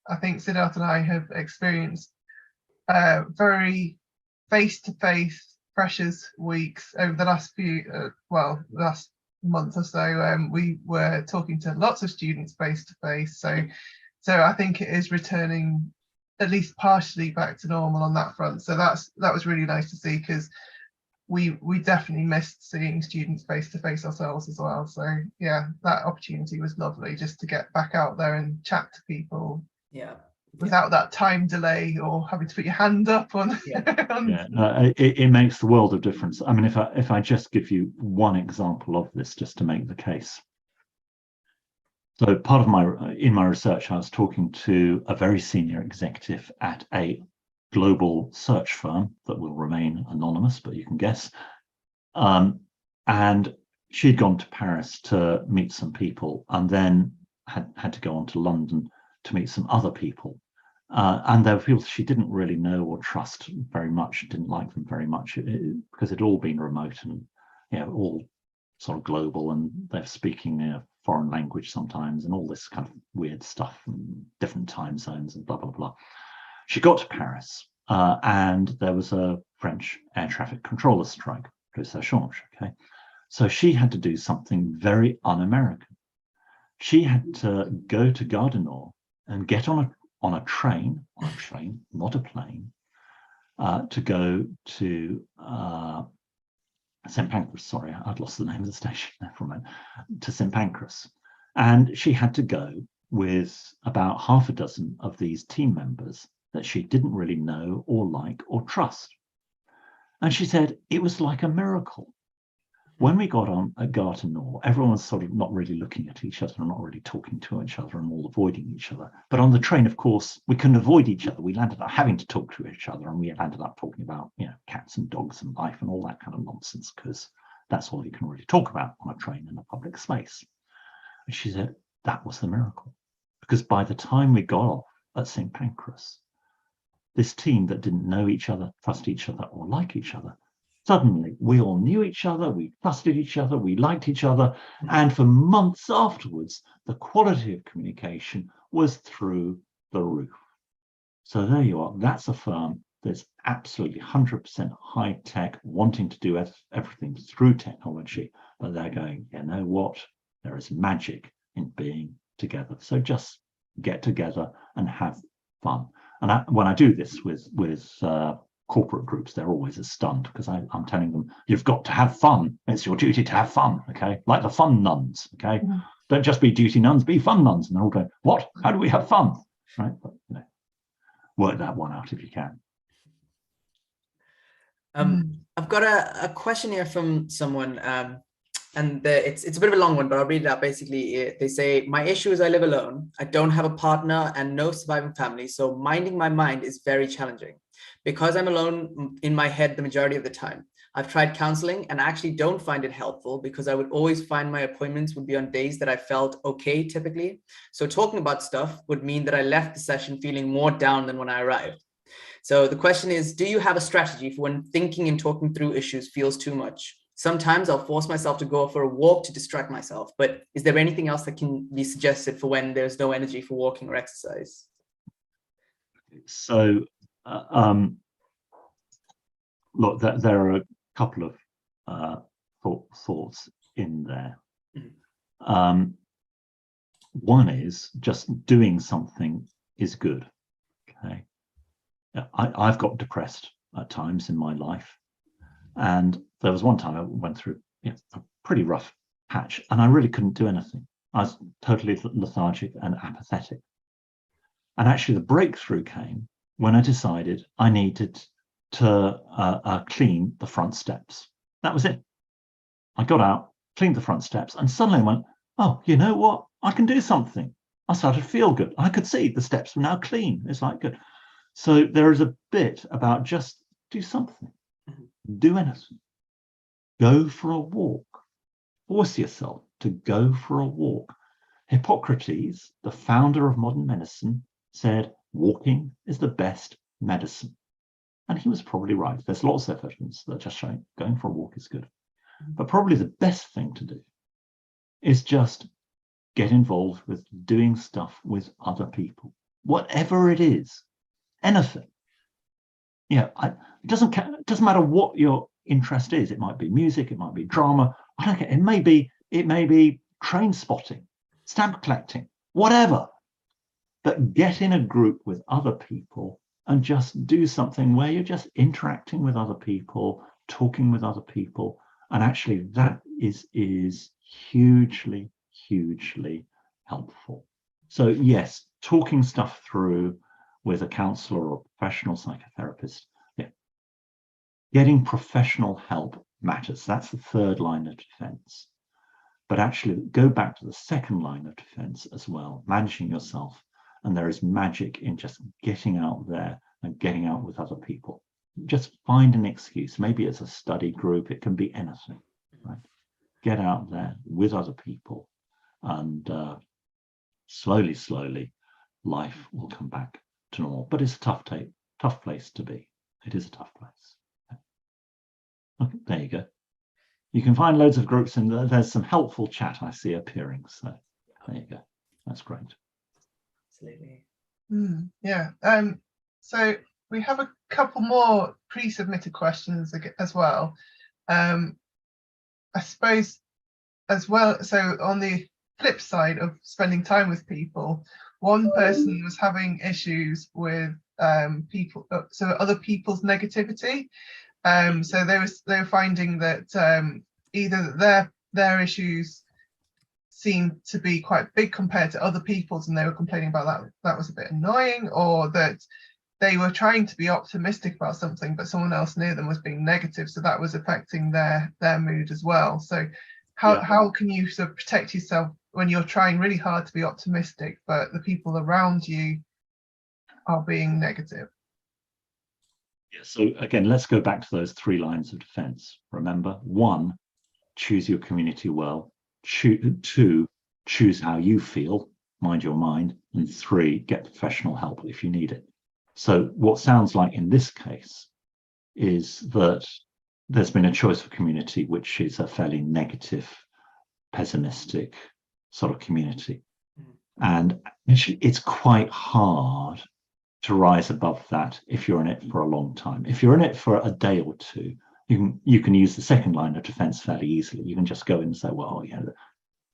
I think Siddharth and I have experienced very face-to-face precious weeks over the last last month or so. We were talking to lots of students face-to-face, so I think it is returning at least partially back to normal on that front. So that was really nice to see, because we definitely missed seeing students face to face ourselves as well. So yeah, that opportunity was lovely, just to get back out there and chat to people. Yeah. Without that time delay or having to put your hand up on. It makes the world of difference. I mean, if I just give you one example of this, just to make the case. So part of my research, I was talking to a very senior executive at a global search firm that will remain anonymous, but you can guess. And she'd gone to Paris to meet some people, and then had to go on to London to meet some other people. And there were people she didn't really know or trust very much, didn't like them very much, because it'd all been remote and all sort of global, and they're speaking a foreign language sometimes, and all this kind of weird stuff from different time zones and blah, blah, blah. She got to Paris, and there was a French air traffic controller strike. Ça change, okay? So she had to do something very un-American. She had to go to Gare du Nord and get on a train, not a plane, to go to St. Pancras. Sorry, I'd lost the name of the station there for a moment. To St. Pancras. And she had to go with about half a dozen of these team members that she didn't really know or like or trust. And she said it was like a miracle. When we got on at Gare du Nord, everyone was sort of not really looking at each other and not really talking to each other and all avoiding each other. But on the train, of course, we couldn't avoid each other. We landed up having to talk to each other, and we landed up talking about, cats and dogs and life and all that kind of nonsense, because that's all you can really talk about on a train in a public space. And she said that was the miracle, because by the time we got off at St. Pancras, this team that didn't know each other, trust each other, or like each other, suddenly we all knew each other, we trusted each other, we liked each other, and for months afterwards, the quality of communication was through the roof. So there you are. That's a firm that's absolutely 100% high tech, wanting to do everything through technology, but they're going, you know what? There is magic in being together. So just get together and have fun. And when I do this with corporate groups, they're always as stunned, because I'm telling them, you've got to have fun. It's your duty to have fun, okay? Like the fun nuns, okay? Mm-hmm. Don't just be duty nuns, be fun nuns. And they're all going, what? How do we have fun? Right? But, work that one out if you can. I've got a question here from someone, and it's a bit of a long one, but I'll read it out. Basically, they say, my issue is I live alone. I don't have a partner and no surviving family, so minding my mind is very challenging. Because I'm alone in my head the majority of the time. I've tried counseling and I actually don't find it helpful because I would always find my appointments would be on days that I felt okay typically. So talking about stuff would mean that I left the session feeling more down than when I arrived. So the question is, do you have a strategy for when thinking and talking through issues feels too much? Sometimes I'll force myself to go for a walk to distract myself, but is there anything else that can be suggested for when there's no energy for walking or exercise? So, look, there are a couple of thoughts in there. One is just doing something is good. Okay, I've got depressed at times in my life, and there was one time I went through a pretty rough patch, and I really couldn't do anything. I was totally lethargic and apathetic. And actually, the breakthrough came when I decided I needed to clean the front steps. That was it. I got out, cleaned the front steps, and suddenly I went, oh, you know what? I can do something. I started to feel good. I could see the steps were now clean. It's like good. So there is a bit about just do something, do anything, go for a walk, force yourself to go for a walk. Hippocrates, the founder of modern medicine, said walking is the best medicine. And he was probably right. There's lots of evidence that just showing going for a walk is good. But probably the best thing to do is just get involved with doing stuff with other people, whatever it is, anything. It doesn't matter what your interest is. It might be music, it might be drama. I don't care. It may be train spotting, stamp collecting, whatever. But get in a group with other people and just do something where you're just interacting with other people, talking with other people. And actually that is hugely, hugely helpful. So yes, talking stuff through with a counselor or a professional psychotherapist. Getting professional help matters. That's the third line of defense. But actually go back to the second line of defense as well, managing yourself. And there is magic in just getting out there and getting out with other people. Just find an excuse. Maybe it's a study group. It can be anything, right? Get out there with other people, and slowly, life will come back to normal. But it's a tough place to be. It is a tough place. Okay, there you go. You can find loads of groups, and there's some helpful chat I see appearing. So there you go. That's great. Absolutely. Yeah. So we have a couple more pre-submitted questions as well. I suppose as well. So on the flip side of spending time with people, one person was having issues with people, so other people's negativity. So they were finding that either their issues seemed to be quite big compared to other people's, and they were complaining about that was a bit annoying, or that they were trying to be optimistic about something, but someone else near them was being negative, so that was affecting their mood as well. So how can you sort of protect yourself when you're trying really hard to be optimistic, but the people around you are being negative? Yeah, so again, let's go back to those three lines of defense. Remember, 1, choose your community well. 2, choose how you feel, mind your mind. And 3, get professional help if you need it. So what sounds like in this case is that there's been a choice for community, which is a fairly negative, pessimistic sort of community. And actually, it's quite hard to rise above that if you're in it for a long time. If you're in it for a day or two, you can use the second line of defense fairly easily. You can just go in and say, well,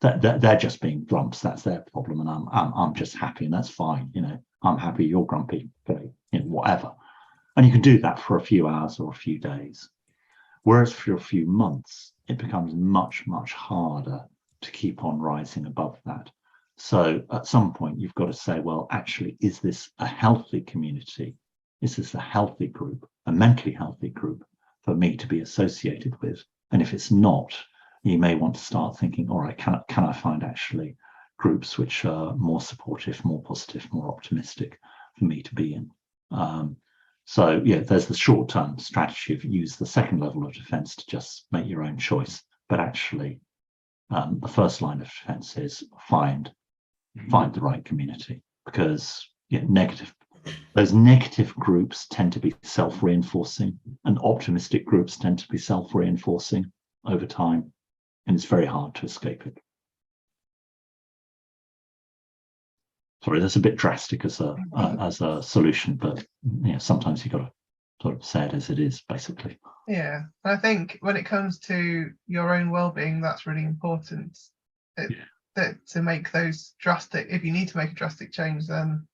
they're just being grumps. That's their problem, and I'm just happy, and that's fine. I'm happy. You're grumpy. Great. Whatever. And you can do that for a few hours or a few days. Whereas for a few months, it becomes much, much harder to keep on rising above that. So at some point, you've got to say, well, actually, is this a healthy community? Is this a healthy group, a mentally healthy group for me to be associated with. And if it's not, you may want to start thinking, all right, can I find actually groups which are more supportive, more positive, more optimistic for me to be in? So yeah, there's the short-term strategy of use the second level of defense to just make your own choice. But actually, the first line of defense is find the right community, because those negative groups tend to be self-reinforcing, and optimistic groups tend to be self-reinforcing over time, and it's very hard to escape it. Sorry, that's a bit drastic as a solution, but sometimes you've got to sort of say it as it is, basically. Yeah, I think when it comes to your own well-being, that's really important. That to make those drastic, if you need to make a drastic change, then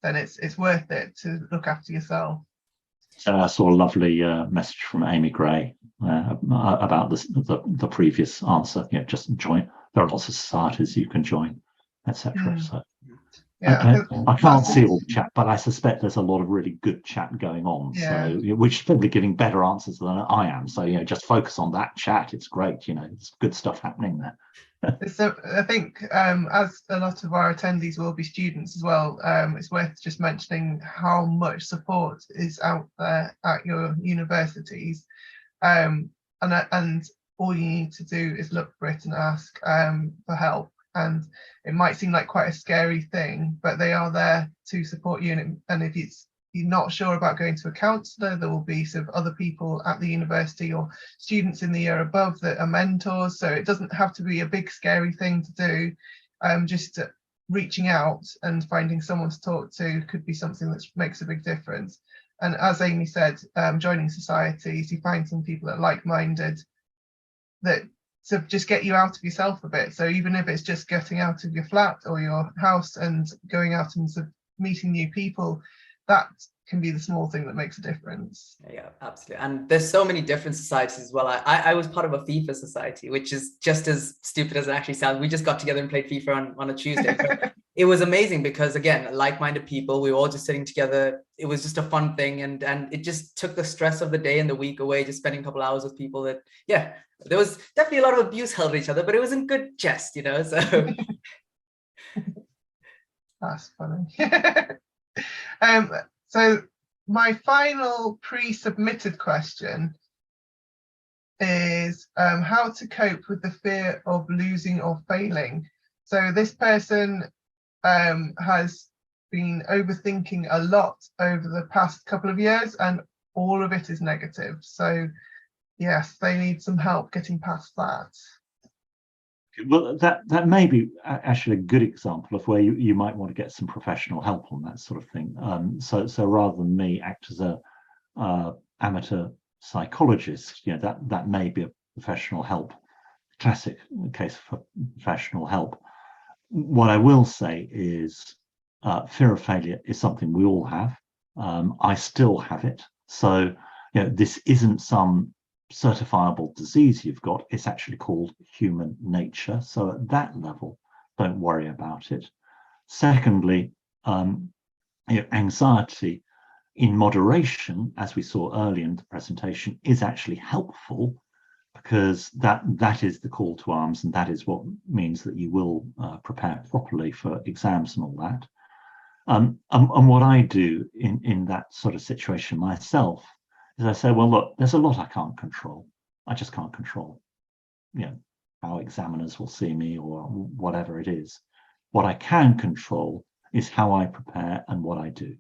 it's worth it to look after yourself. So I saw a lovely message from Amy Gray about the previous answer. Just join. There are lots of societies you can join, etc. So yeah, I can't see all the chat, but I suspect there's a lot of really good chat going on. Yeah. So which is probably giving better answers than I am. So just focus on that chat. It's great. It's good stuff happening there. So I think as a lot of our attendees will be students as well, it's worth just mentioning how much support is out there at your universities, and all you need to do is look for it and ask for help. And it might seem like quite a scary thing, but they are there to support you. And if you're not sure about going to a counsellor, there will be sort of other people at the university or students in the year above that are mentors. So it doesn't have to be a big scary thing to do. Just reaching out and finding someone to talk to could be something that makes a big difference. And as Amy said, joining societies, you find some people that are like-minded that to just get you out of yourself a bit. So even if it's just getting out of your flat or your house and going out and sort of meeting new people, that can be the small thing that makes a difference. Yeah, absolutely. And there's so many different societies as well. I was part of a FIFA society, which is just as stupid as it actually sounds. We just got together and played FIFA on a Tuesday. But it was amazing because, again, like-minded people, we were all just sitting together. It was just a fun thing. And it just took the stress of the day and the week away, just spending a couple hours with people that, yeah, there was definitely a lot of abuse held at each other, but it was in good jest, so. That's funny. So my final pre-submitted question is how to cope with the fear of losing or failing. So this person has been overthinking a lot over the past couple of years, and all of it is negative. So yes, they need some help getting past that. Well, that may be actually a good example of where you might want to get some professional help on that sort of thing. So rather than me act as a amateur psychologist, that may be a professional help, classic case for professional help. What I will say is fear of failure is something we all have. I still have it. So this isn't some certifiable disease you've got. It's actually called human nature. So at that level, don't worry about it. Secondly, anxiety in moderation, as we saw earlier in the presentation, is actually helpful, because that is the call to arms, and that is what means that you will prepare properly for exams and all that. And what I do in that sort of situation myself is I say, well, look, there's a lot I can't control. I just can't control, how examiners will see me or whatever it is. What I can control is how I prepare and what I do.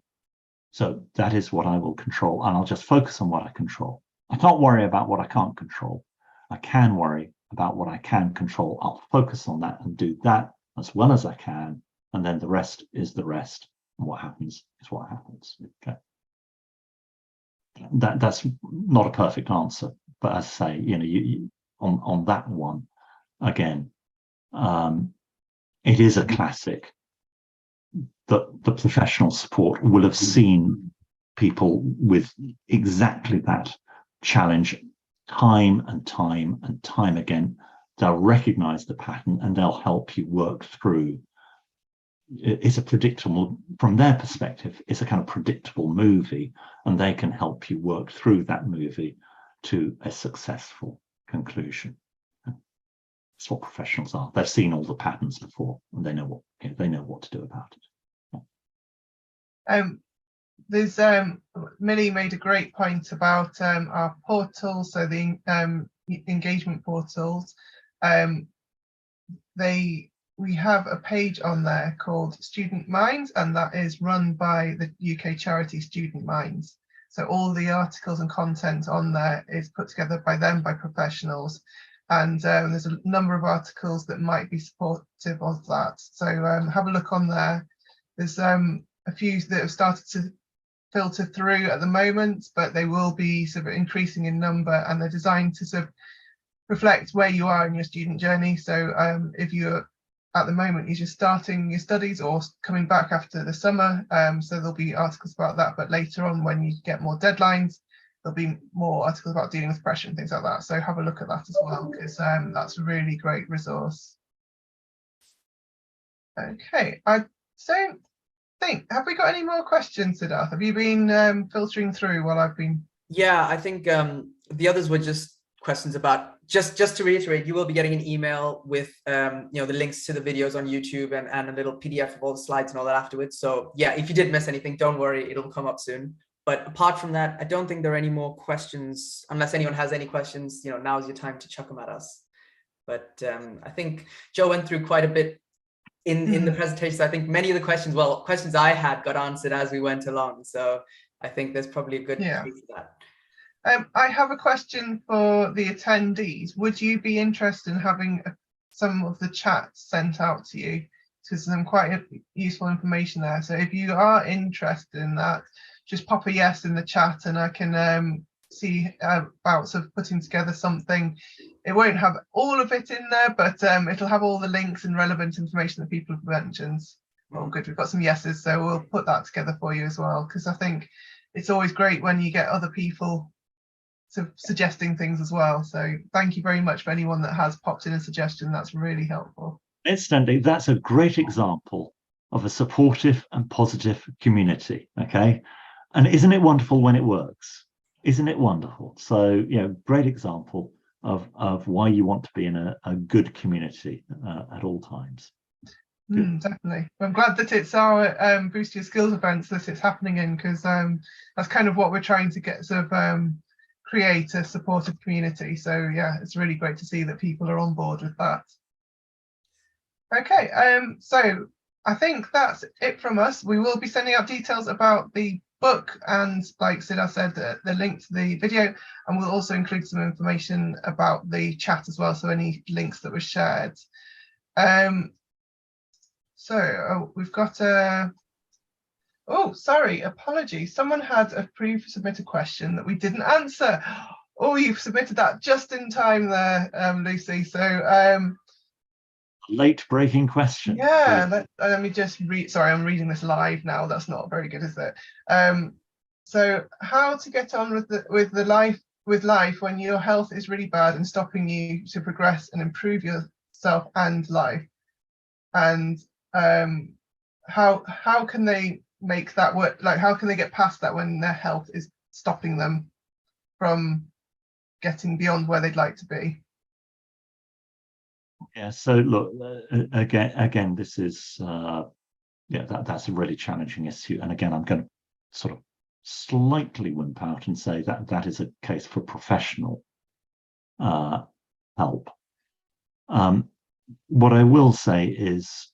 So that is what I will control, and I'll just focus on what I control. I can't worry about what I can't control. I can worry about what I can control. I'll focus on that and do that as well as I can, and then the rest is the rest. And what happens is what happens. Okay. That's not a perfect answer, but as I say, you on that one again, it is a classic that the professional support will have seen people with exactly that challenge time and time and time again. They'll recognize the pattern and they'll help you work through. It's a predictable, from their perspective, it's a kind of predictable movie, and they can help you work through that movie to a successful conclusion. That's what professionals are. They've seen all the patterns before, and they know what to do about it. There's Millie made a great point about our portals, so the engagement portals. We have a page on there called Student Minds, and that is run by the UK charity Student Minds. So all the articles and content on there is put together by them, by professionals. And there's a number of articles that might be supportive of that. So have a look on there. There's a few that have started to filter through at the moment, but they will be sort of increasing in number, and they're designed to sort of reflect where you are in your student journey. So if you're at the moment you're just starting your studies or coming back after the summer, so there'll be articles about that, but later on when you get more deadlines, there'll be more articles about dealing with pressure and things like that. So have a look at that as well, because that's a really great resource. Okay, I don't think, have we got any more questions, Siddharth? Have you been filtering through while I've been? Yeah, I think the others were just questions about, just to reiterate, you will be getting an email with the links to the videos on YouTube and a little PDF of all the slides and all that afterwards. So yeah, if you did miss anything, don't worry, it'll come up soon. But apart from that, I don't think there are any more questions, unless anyone has any questions. Now's your time to chuck them at us. But I think Joe went through quite a bit in the presentation. So I think many of the questions I had got answered as we went along. So I think there's probably a good case for that. I have a question for the attendees. Would you be interested in having some of the chats sent out to you? Because there's some quite useful information there. So if you are interested in that, just pop a yes in the chat, and I can see about sort of putting together something. It won't have all of it in there, but it'll have all the links and relevant information that people have mentioned. Oh, good, we've got some yeses, so we'll put that together for you as well, because I think it's always great when you get other people sort of suggesting things as well. So thank you very much for anyone that has popped in a suggestion. That's really helpful. Incidentally, that's a great example of a supportive and positive community. Okay, and isn't it wonderful when it works? Isn't it wonderful? So great example of why you want to be in a good community at all times. Definitely. I'm glad that it's our Boost Your Skills events that it's happening in, because that's kind of what we're trying to get, sort of create a supportive community. So yeah, it's really great to see that people are on board with that. Okay, so I think that's it from us. We will be sending out details about the book, and like Sid, I said, the link to the video, and we'll also include some information about the chat as well, so any links that were shared. We've got oh, sorry, apologies. Someone had a pre-submitted question that we didn't answer. Oh, you've submitted that just in time there, Lucy. So late breaking question. Yeah, let me just read. Sorry, I'm reading this live now. That's not very good, is it? So how to get on with life when your health is really bad and stopping you to progress and improve yourself and life, and how can they make that work? Like, how can they get past that when their health is stopping them from getting beyond where they'd like to be? Yeah, so look, again, this is that's a really challenging issue, and again, I'm going to sort of slightly wimp out and say that is a case for professional help. What I will say is,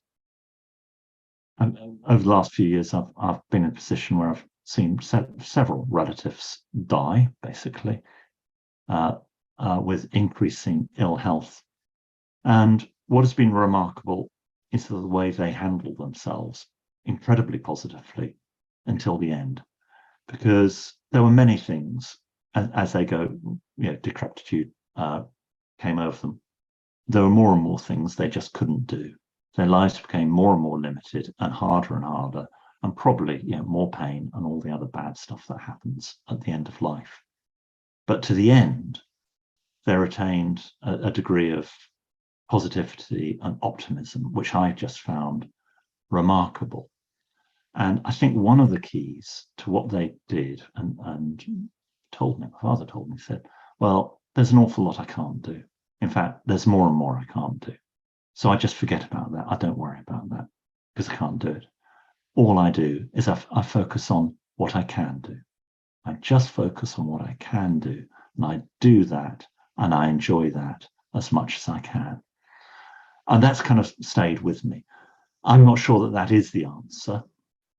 over the last few years, I've been in a position where I've seen several relatives die, basically, with increasing ill health. And what has been remarkable is the way they handle themselves incredibly positively until the end, because there were many things as they go, decrepitude came over them. There were more and more things they just couldn't do. Their lives became more and more limited and harder, and probably more pain and all the other bad stuff that happens at the end of life. But to the end, they retained a degree of positivity and optimism, which I just found remarkable. And I think one of the keys to what they did and told me, my father told me, said, Well, there's an awful lot I can't do. In fact, there's more and more I can't do. So I just forget about that. I don't worry about that because I can't do it. All I do is I focus on what I can do. I just focus on what I can do, and I do that, and I enjoy that as much as I can. And that's kind of stayed with me. I'm not sure that that is the answer,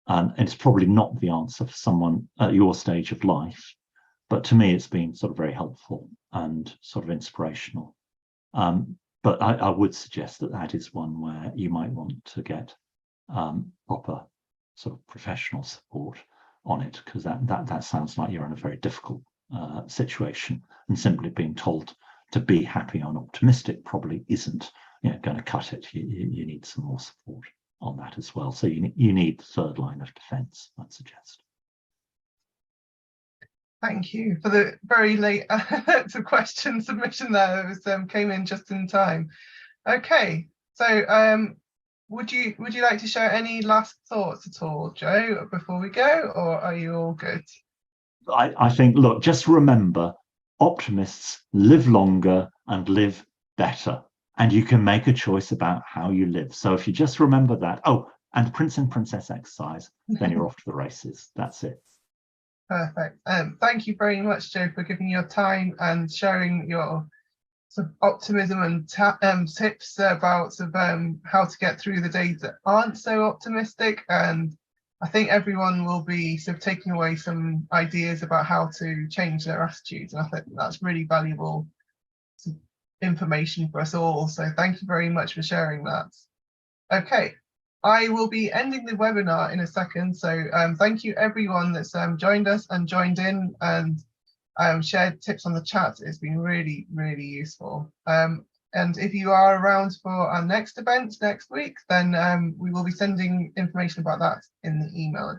and it's probably not the answer for someone at your stage of life, but to me it's been sort of very helpful and sort of inspirational. But I would suggest that that is one where you might want to get proper sort of professional support on it, because that sounds like you're in a very difficult situation, and simply being told to be happy and optimistic probably isn't going to cut it. You need some more support on that as well. So you need the third line of defense, I'd suggest. Thank you for the very late question submission there. It was, came in just in time. Okay, so would you like to share any last thoughts at all, Joe, before we go, or are you all good? I think, look, just remember, optimists live longer and live better, and you can make a choice about how you live. So if you just remember that, oh, and Prince and Princess exercise, then you're off to the races. That's it. Perfect. Thank you very much, Joe, for giving your time and sharing your sort of optimism and tips about how to get through the days that aren't so optimistic. And I think everyone will be sort of taking away some ideas about how to change their attitudes. And I think that's really valuable information for us all. So thank you very much for sharing that. Okay. I will be ending the webinar in a second, so thank you everyone that's joined us and joined in and shared tips on the chat. It's been really, really useful. And if you are around for our next event next week, then we will be sending information about that in the email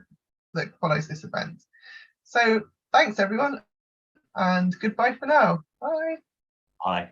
that follows this event. So thanks everyone, and goodbye for now. Bye. Bye.